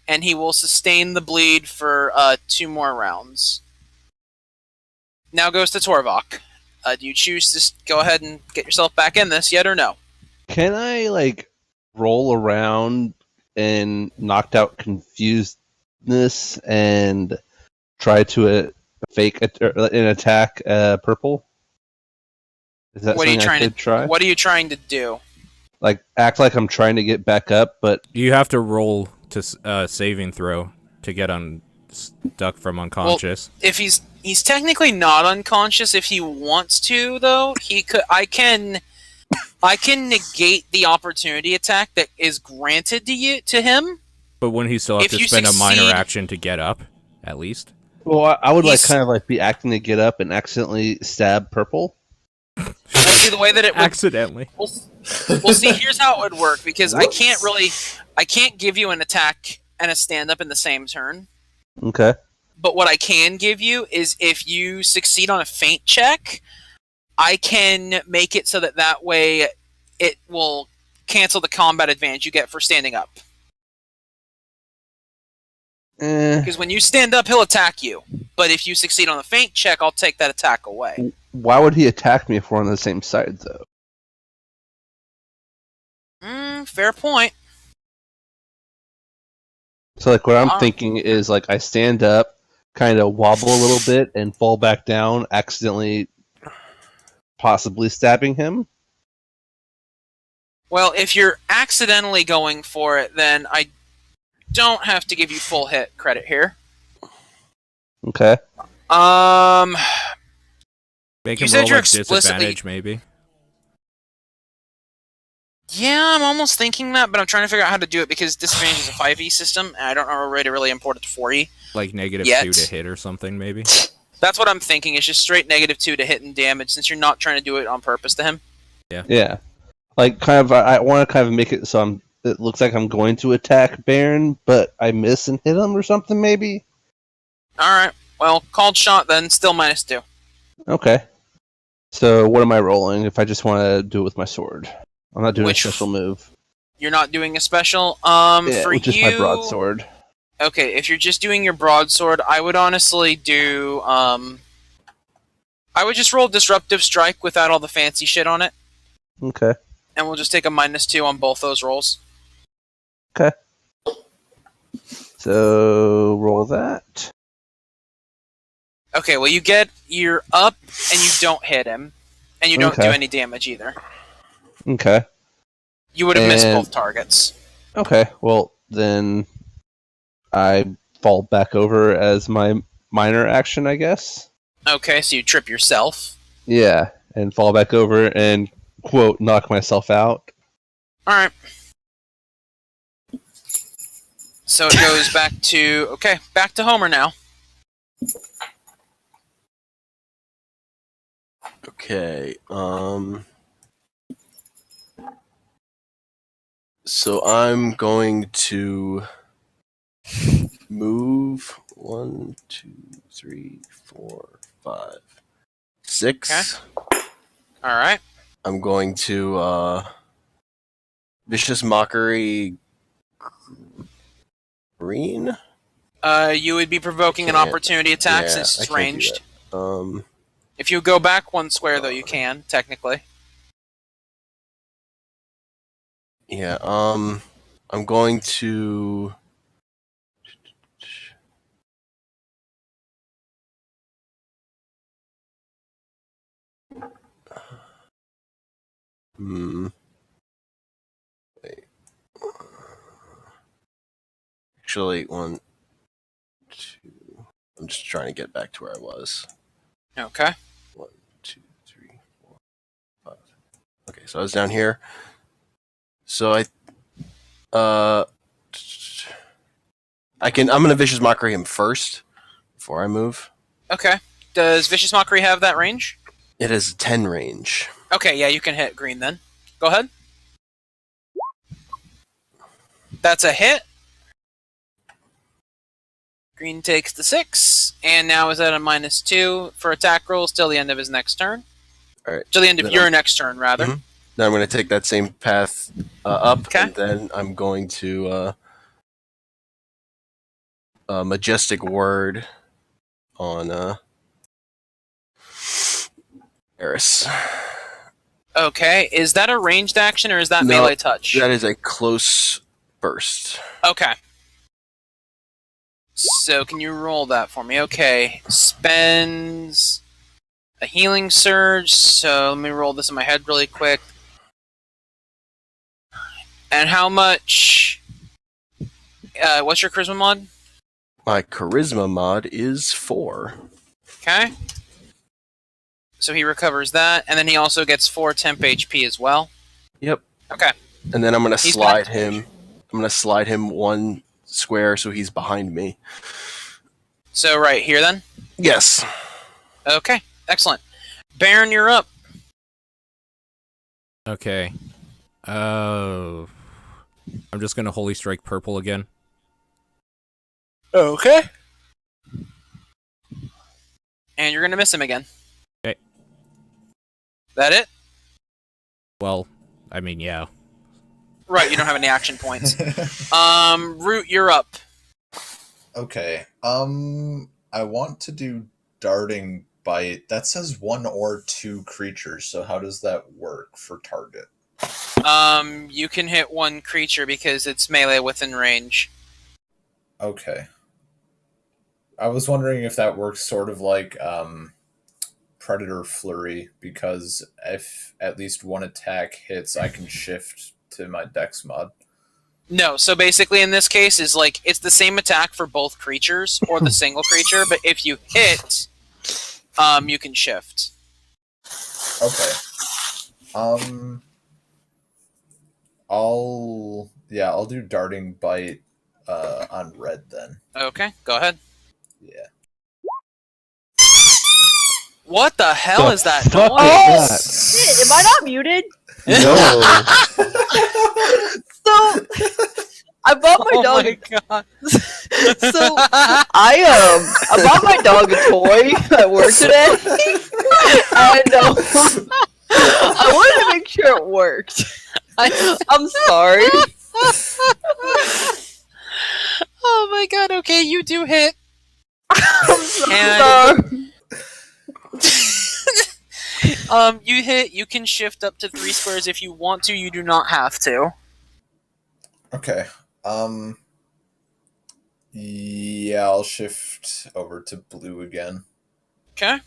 Speaker 4: and he will sustain the bleed for 2 more rounds. Now goes to Torvok. Do you choose to go ahead and get yourself back in this yet or no?
Speaker 2: Can I roll around and knocked out confusedness and try to fake an attack purple? Is that
Speaker 4: What are you
Speaker 2: something I
Speaker 4: trying
Speaker 2: could
Speaker 4: to
Speaker 2: try?
Speaker 4: What are you trying to do?
Speaker 2: Act like I'm trying to get back up, but
Speaker 5: You have to roll to saving throw to get unstuck from unconscious.
Speaker 4: If he's technically not unconscious, if he wants to though, he could. I can negate the opportunity attack that is granted to him.
Speaker 5: But wouldn't he still have
Speaker 4: If
Speaker 5: to
Speaker 4: you
Speaker 5: spend a minor
Speaker 4: succeed-
Speaker 5: action to get up, at least?
Speaker 2: well, I would
Speaker 4: He's-
Speaker 2: be acting to get up and accidentally stab purple.
Speaker 4: Well, see the way that it would.
Speaker 5: Accidentally.
Speaker 4: Well, see, here's how it would work because I can't give you an attack and a stand up in the same turn.
Speaker 2: Okay.
Speaker 4: But what I can give you is if you succeed on a feint check, I can make it so that way it will cancel the combat advantage you get for standing up. Because when you stand up, he'll attack you. But if you succeed on the feint check, I'll take that attack away.
Speaker 2: Why would he attack me if we're on the same side, though?
Speaker 4: Fair point.
Speaker 2: So, like, what I'm thinking is, like, I stand up, kind of wobble a little bit, and fall back down, accidentally, possibly stabbing him.
Speaker 4: Well, if you're accidentally going for it, then I don't have to give you full hit credit here.
Speaker 2: Okay.
Speaker 5: Make
Speaker 4: You
Speaker 5: him
Speaker 4: said
Speaker 5: roll
Speaker 4: you're
Speaker 5: like
Speaker 4: explicitly-
Speaker 5: disadvantage, maybe.
Speaker 4: Yeah, I'm almost thinking that, but I'm trying to figure out how to do it because disadvantage is a 5e system, and I don't know a way to really import it to 4e.
Speaker 5: Like negative
Speaker 4: Yet.
Speaker 5: 2 to hit or something, maybe.
Speaker 4: That's what I'm thinking. It's just straight -2 to hit and damage, since you're not trying to do it on purpose to him.
Speaker 2: Yeah. Like, kind of, I want to kind of make it so it looks like I'm going to attack Baron, but I miss and hit him or something, maybe?
Speaker 4: Alright, well, called shot then, still -2.
Speaker 2: Okay. So, what am I rolling if I just want to do it with my sword? I'm not doing
Speaker 4: Which-
Speaker 2: a special move.
Speaker 4: You're not doing a special?
Speaker 2: Yeah,
Speaker 4: For
Speaker 2: with just
Speaker 4: you...
Speaker 2: my broadsword.
Speaker 4: Okay, if you're just doing your broadsword, I would honestly do, I would just roll Disruptive Strike without all the fancy shit on it,
Speaker 2: Okay.
Speaker 4: and we'll just take a -2 on both those rolls.
Speaker 2: So, roll that.
Speaker 4: Okay, well you're up, and you don't hit him, and you don't do
Speaker 2: Okay.
Speaker 4: any damage either.
Speaker 2: Okay.
Speaker 4: You would have missed
Speaker 2: And-
Speaker 4: both targets.
Speaker 2: Okay, well, then I fall back over as my minor action, I guess.
Speaker 4: Okay, so you trip yourself.
Speaker 2: Yeah, and fall back over and, quote, knock myself out.
Speaker 4: Alright. So it goes back to... Okay, back to Homer now.
Speaker 6: Okay. So I'm going to move 1, 2, 3, 4, 5, 6.
Speaker 4: Alright.
Speaker 6: I'm going to Vicious Mockery Green.
Speaker 4: You would be provoking an
Speaker 6: Can't-
Speaker 4: opportunity attack
Speaker 6: yeah,
Speaker 4: since
Speaker 6: I
Speaker 4: it's
Speaker 6: can't do
Speaker 4: ranged.
Speaker 6: that.
Speaker 4: If you go back 1 square, though, you can, technically.
Speaker 6: Yeah, I'm going to wait. Actually, 1, 2. I'm just trying to get back to where I was.
Speaker 4: Okay.
Speaker 6: 1, 2, 3, 4, 5. Okay, so I was down here. So I'm gonna Vicious Mockery him first before I move.
Speaker 4: Okay. Does Vicious Mockery have that range?
Speaker 6: It is 10 range.
Speaker 4: Okay, yeah, you can hit green then. Go ahead. That's a hit. Green takes the 6, and now is at a -2 for attack rolls till the end of his next turn.
Speaker 6: Alright.
Speaker 4: Till the end of
Speaker 6: Then
Speaker 4: your next turn, rather.
Speaker 6: Mhm. Then I'm going to take that same path up,
Speaker 4: Okay.
Speaker 6: and then I'm going to Majestic Word on Eris.
Speaker 4: Okay, is that a ranged action or is that
Speaker 6: No,
Speaker 4: melee touch?
Speaker 6: That is a close burst.
Speaker 4: Okay. So can you roll that for me? Okay. Spends a healing surge, so let me roll this in my head really quick. And how much... what's your charisma mod?
Speaker 6: My Charisma mod is 4.
Speaker 4: Okay. So he recovers that, and then he also gets 4 temp HP as well.
Speaker 6: Yep.
Speaker 4: Okay.
Speaker 6: And then I'm going to
Speaker 4: He's
Speaker 6: slide
Speaker 4: back.
Speaker 6: him. I'm going to slide him 1 square so he's behind me.
Speaker 4: So right here then?
Speaker 6: Yes.
Speaker 4: Okay. Excellent. Baron, you're up.
Speaker 5: Okay. I'm just gonna Holy Strike purple again.
Speaker 4: Okay. And you're gonna miss him again.
Speaker 5: Okay.
Speaker 4: That it?
Speaker 5: Well, I mean, yeah.
Speaker 4: Right, you don't have any action points. Root, you're up.
Speaker 3: Okay. I want to do darting bite. That says 1 or 2 creatures. So how does that work for target?
Speaker 4: You can hit 1 creature because it's melee within range.
Speaker 3: Okay. I was wondering if that works sort of like Predator Flurry, because if at least 1 attack hits, I can shift to my Dex mod.
Speaker 4: No, so basically in this case is like it's the same attack for both creatures or the single creature, but if you hit, you can shift.
Speaker 3: Okay. I'll do darting bite on red then.
Speaker 4: Okay, go ahead.
Speaker 3: Yeah.
Speaker 4: What the hell
Speaker 2: The
Speaker 4: is that
Speaker 2: fuck
Speaker 4: noise?
Speaker 2: is
Speaker 1: Shit, am I not muted?
Speaker 2: No.
Speaker 1: So I bought my
Speaker 4: Oh
Speaker 1: dog.
Speaker 4: my god.
Speaker 1: So I bought my dog a toy at work today, and I wanted to make sure it worked. I'm sorry.
Speaker 4: Oh my god, okay, you do hit.
Speaker 1: I'm so
Speaker 4: And-
Speaker 1: sorry.
Speaker 4: You hit, you can shift up to 3 squares if you want to, you do not have to.
Speaker 3: Okay. Yeah, I'll shift over to blue again.
Speaker 4: Okay.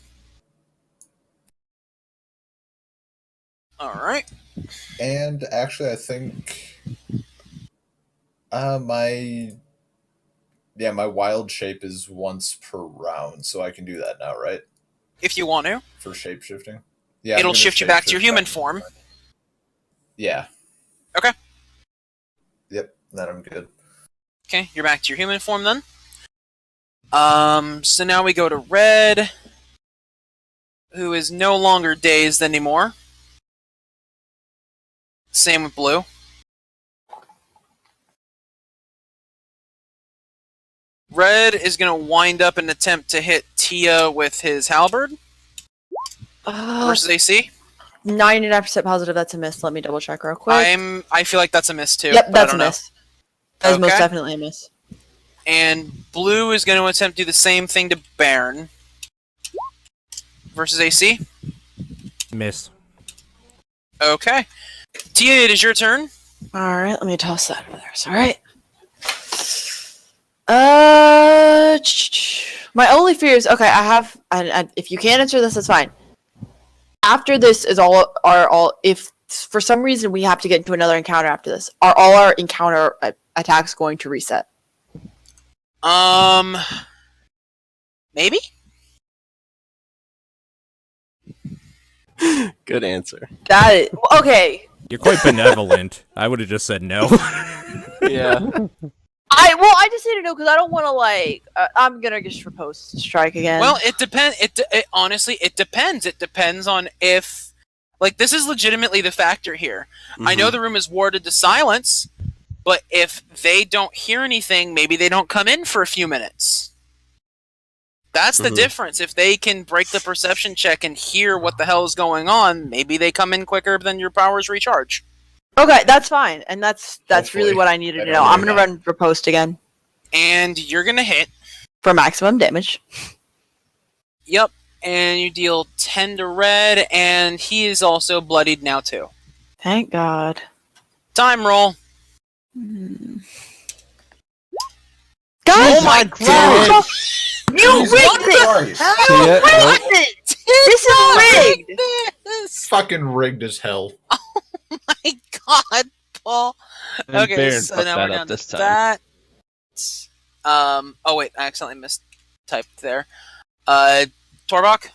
Speaker 4: Alright.
Speaker 3: And actually, I think my wild shape is once per round, so I can do that now, right?
Speaker 4: If you want to.
Speaker 3: For shape shifting. Yeah, I'm
Speaker 4: It'll
Speaker 3: gonna
Speaker 4: shift you back to your
Speaker 3: shapeshift
Speaker 4: human
Speaker 3: back.
Speaker 4: form.
Speaker 3: Yeah.
Speaker 4: Okay.
Speaker 3: Yep, then I'm good.
Speaker 4: Okay, you're back to your human form then. So now we go to Red, who is no longer dazed anymore. Same with Blue. Red is going to wind up and attempt to hit Tia with his halberd versus AC.
Speaker 1: 99% positive that's a miss. Let me double check real quick.
Speaker 4: I feel like that's a miss too.
Speaker 1: Yep,
Speaker 4: but I
Speaker 1: that's a
Speaker 4: don't know.
Speaker 1: miss. That's most
Speaker 4: Okay.
Speaker 1: definitely a miss.
Speaker 4: And Blue is going to attempt to do the same thing to Baron versus AC.
Speaker 5: Miss.
Speaker 4: Okay. Tia, it is your turn.
Speaker 1: All right, let me toss that over there. All right. My only fear is okay. I have, and if you can't answer this, that's fine. After this is all. If for some reason we have to get into another encounter after this, are all our encounter attacks going to reset?
Speaker 4: Maybe.
Speaker 6: Good answer.
Speaker 1: That is, okay.
Speaker 5: You're quite benevolent. I would have just said no.
Speaker 6: Yeah.
Speaker 1: I just need to know because I don't want to I'm gonna just riposte strike again.
Speaker 4: Well, it depends. Honestly, it depends. It depends on if, like, this is legitimately the factor here. I know the room is warded to silence, but if they don't hear anything, maybe they don't come in for a few minutes. That's the difference. If they can break the perception check and hear what the hell is going on, maybe they come in quicker than your powers recharge.
Speaker 1: okay, that's fine, and that's really
Speaker 3: Hopefully.
Speaker 1: what I needed
Speaker 3: I
Speaker 1: to
Speaker 3: don't
Speaker 1: know.
Speaker 3: know
Speaker 1: I'm gonna
Speaker 3: that.
Speaker 1: run riposte again
Speaker 4: And you're gonna hit.
Speaker 1: for maximum damage.
Speaker 4: Yep. And you deal 10 to Red, and he is also bloodied now too.
Speaker 1: Thank God.
Speaker 4: Time roll.
Speaker 1: Guys,
Speaker 4: Oh my god!
Speaker 1: you rigged it! You
Speaker 2: Tia,
Speaker 1: rigged it! This is rigged!
Speaker 4: This.
Speaker 3: Fucking rigged as hell.
Speaker 4: My god, Paul.
Speaker 2: And
Speaker 4: Okay,
Speaker 2: Baron
Speaker 4: so
Speaker 2: fucked
Speaker 4: now
Speaker 2: that
Speaker 4: we're
Speaker 2: up
Speaker 4: down
Speaker 2: this
Speaker 4: to
Speaker 2: time.
Speaker 4: that. Oh wait, I accidentally mistyped there. Torbach?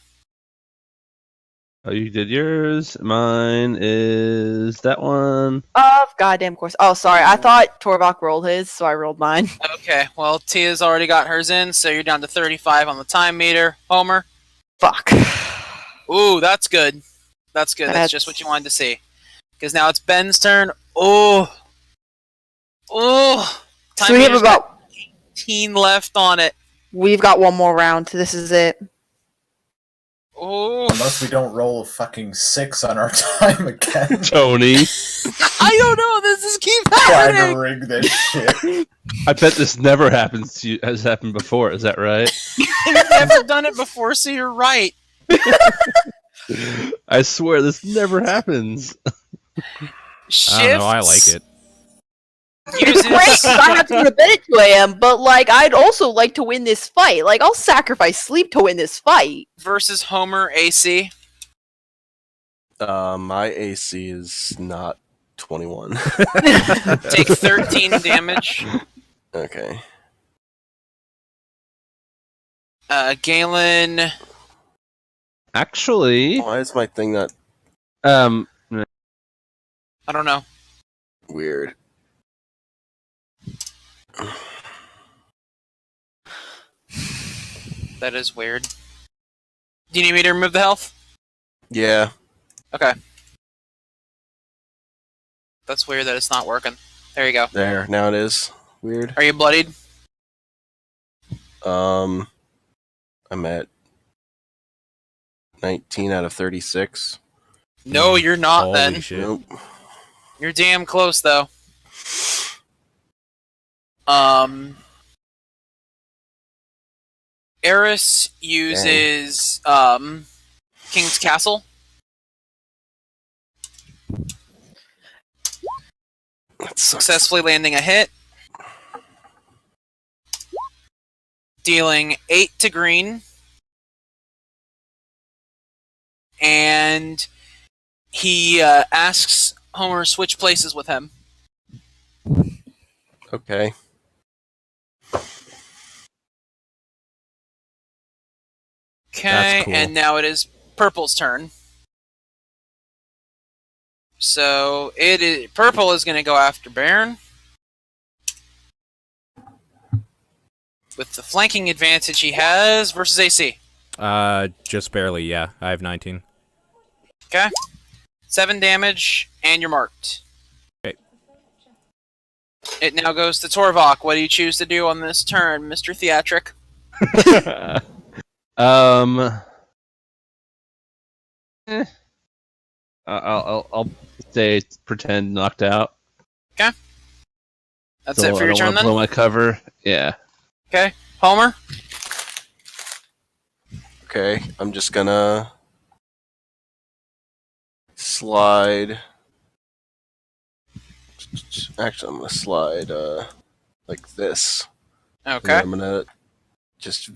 Speaker 2: Oh, you did yours. Mine is that one.
Speaker 1: Of goddamn course. Oh, sorry. I thought Torbach rolled his, so I rolled mine.
Speaker 4: Okay, well, Tia's already got hers in, so you're down to 35 on the time meter. Homer?
Speaker 1: Fuck.
Speaker 4: Ooh, that's good. That's good. That's just what you wanted to see. Because now it's Ben's turn. Oh. Oh.
Speaker 1: So we have
Speaker 4: meter's got
Speaker 1: about
Speaker 4: 18 left on it.
Speaker 1: We've got one more round. This is it.
Speaker 4: Oh,
Speaker 3: Unless we don't roll a fucking 6 on our time again.
Speaker 2: Tony.
Speaker 4: I don't know. This is keep
Speaker 3: Trying
Speaker 4: happening.
Speaker 3: to rig this shit.
Speaker 2: I bet this never happens to you. Has happened before. Is that right?
Speaker 4: I've never done it before, so you're right.
Speaker 2: I swear this never happens.
Speaker 4: Shifts
Speaker 5: I don't know. I like it.
Speaker 1: It's great 'cause I have to go to bed at 2 a.m., but like I'd also like to win this fight. Like I'll sacrifice sleep to win this fight.
Speaker 4: versus Homer AC.
Speaker 6: My AC is not 21.
Speaker 4: Take 13 damage.
Speaker 6: Okay.
Speaker 4: Galen.
Speaker 2: Actually,
Speaker 6: Why is my thing not
Speaker 2: um,
Speaker 4: I don't know.
Speaker 6: weird?
Speaker 4: That is weird. Do you need me to remove the health?
Speaker 6: Yeah.
Speaker 4: Okay. That's weird that it's not working. There you go.
Speaker 6: There. Now it is. Weird.
Speaker 4: Are you bloodied?
Speaker 6: I'm at 19 out of 36.
Speaker 4: No, you're not
Speaker 5: Holy
Speaker 4: then.
Speaker 5: shit.
Speaker 6: Nope.
Speaker 4: You're damn close though. Eris uses King's Castle.
Speaker 6: That sucks.
Speaker 4: Successfully landing a hit. Dealing 8 to green. And he asks Homer to switch places with him.
Speaker 6: Okay.
Speaker 4: Okay,
Speaker 5: That's cool.
Speaker 4: and now it is Purple's turn. So Purple is going to go after Baron. With the flanking advantage he has versus AC.
Speaker 5: Just barely, yeah. I have 19.
Speaker 4: Okay. 7 damage, and you're marked.
Speaker 5: Okay.
Speaker 4: It now goes to Torvok. What do you choose to do on this turn, Mr. Theatric?
Speaker 2: I'll say pretend knocked out.
Speaker 4: That's
Speaker 2: So
Speaker 4: it for your
Speaker 2: I don't
Speaker 4: turn
Speaker 2: wanna
Speaker 4: then?
Speaker 2: blow my cover. Yeah.
Speaker 4: Okay. Homer?
Speaker 6: Okay. I'm just gonna slide. Actually, I'm gonna slide like this. And
Speaker 4: Okay.
Speaker 6: then I'm gonna just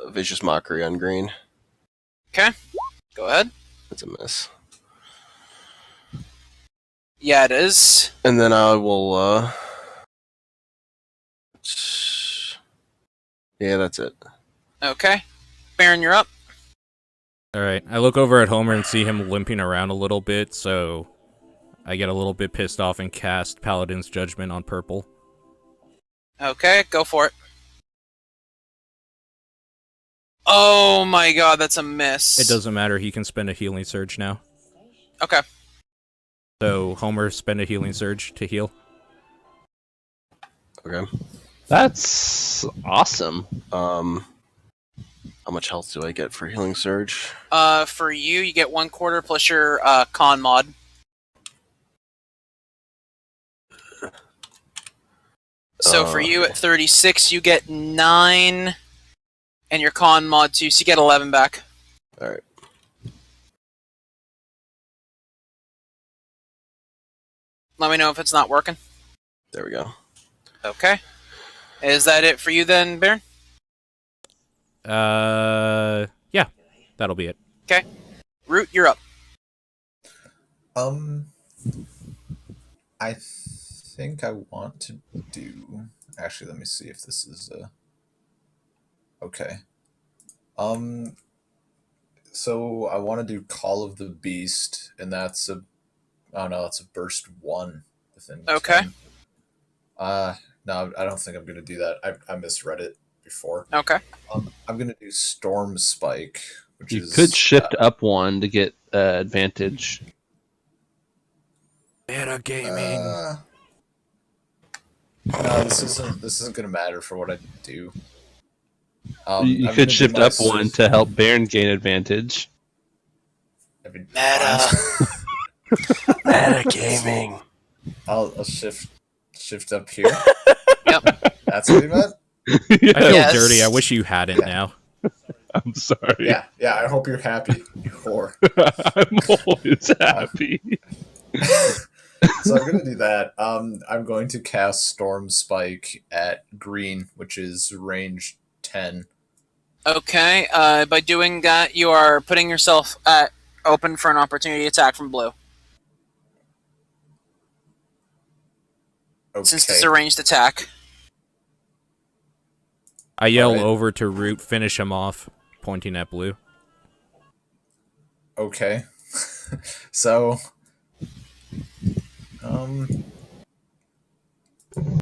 Speaker 6: vicious mockery on green.
Speaker 4: Go ahead.
Speaker 6: That's a miss.
Speaker 4: Yeah, it is.
Speaker 6: And then I will. Yeah, that's it.
Speaker 4: Okay. Baron, you're up.
Speaker 5: Alright, I look over at Homer and see him limping around a little bit, so I get a little bit pissed off and cast Paladin's Judgment on Purple.
Speaker 4: Okay, go for it. Oh my god, that's a miss.
Speaker 5: It doesn't matter, he can spend a healing surge now.
Speaker 4: Okay.
Speaker 5: So, Homer, spend a healing surge to heal.
Speaker 6: Okay.
Speaker 2: That's awesome.
Speaker 6: How much health do I get for healing surge?
Speaker 4: For you get 1/4 plus your con mod. So for you at 36, you get 9, and your con mod 2, so you get 11 back.
Speaker 6: All right.
Speaker 4: Let me know if it's not working.
Speaker 6: There we go.
Speaker 4: Okay. Is that it for you then, Baron?
Speaker 5: Yeah, that'll be it.
Speaker 4: Root, you're up.
Speaker 3: I think I want to do. Actually, let me see if this is okay. So I want to do Call of the Beast, and that's a. Oh no, that's a burst 1 within.
Speaker 4: Okay.
Speaker 3: 10. No, I don't think I'm gonna do that. I misread it before.
Speaker 4: Okay.
Speaker 3: I'm gonna do Storm Spike, which
Speaker 2: You
Speaker 3: is
Speaker 2: could shift up 1 to get advantage.
Speaker 5: Meta
Speaker 3: No, this isn't gonna matter for what I do.
Speaker 2: You
Speaker 3: I'm
Speaker 2: could
Speaker 3: gonna do
Speaker 2: shift
Speaker 3: my
Speaker 2: up one to help Baron gain advantage.
Speaker 4: Meta.
Speaker 6: Metagaming.
Speaker 3: I'll shift up here.
Speaker 4: Yep.
Speaker 3: That's what he meant.
Speaker 5: I feel
Speaker 4: Yes.
Speaker 5: dirty. I wish you hadn't
Speaker 3: Yeah.
Speaker 5: now.
Speaker 2: I'm sorry.
Speaker 3: Yeah. I hope you're happy, you whore.
Speaker 2: I'm always happy.
Speaker 3: So I'm gonna do that. I'm going to cast Storm Spike at green, which is range 10.
Speaker 4: Okay. By doing that, you are putting yourself at open for an opportunity attack from blue.
Speaker 3: Okay.
Speaker 4: Since it's a ranged attack.
Speaker 5: I yell
Speaker 3: Alright.
Speaker 5: over to Root, finish him off, pointing at blue.
Speaker 3: Okay. So,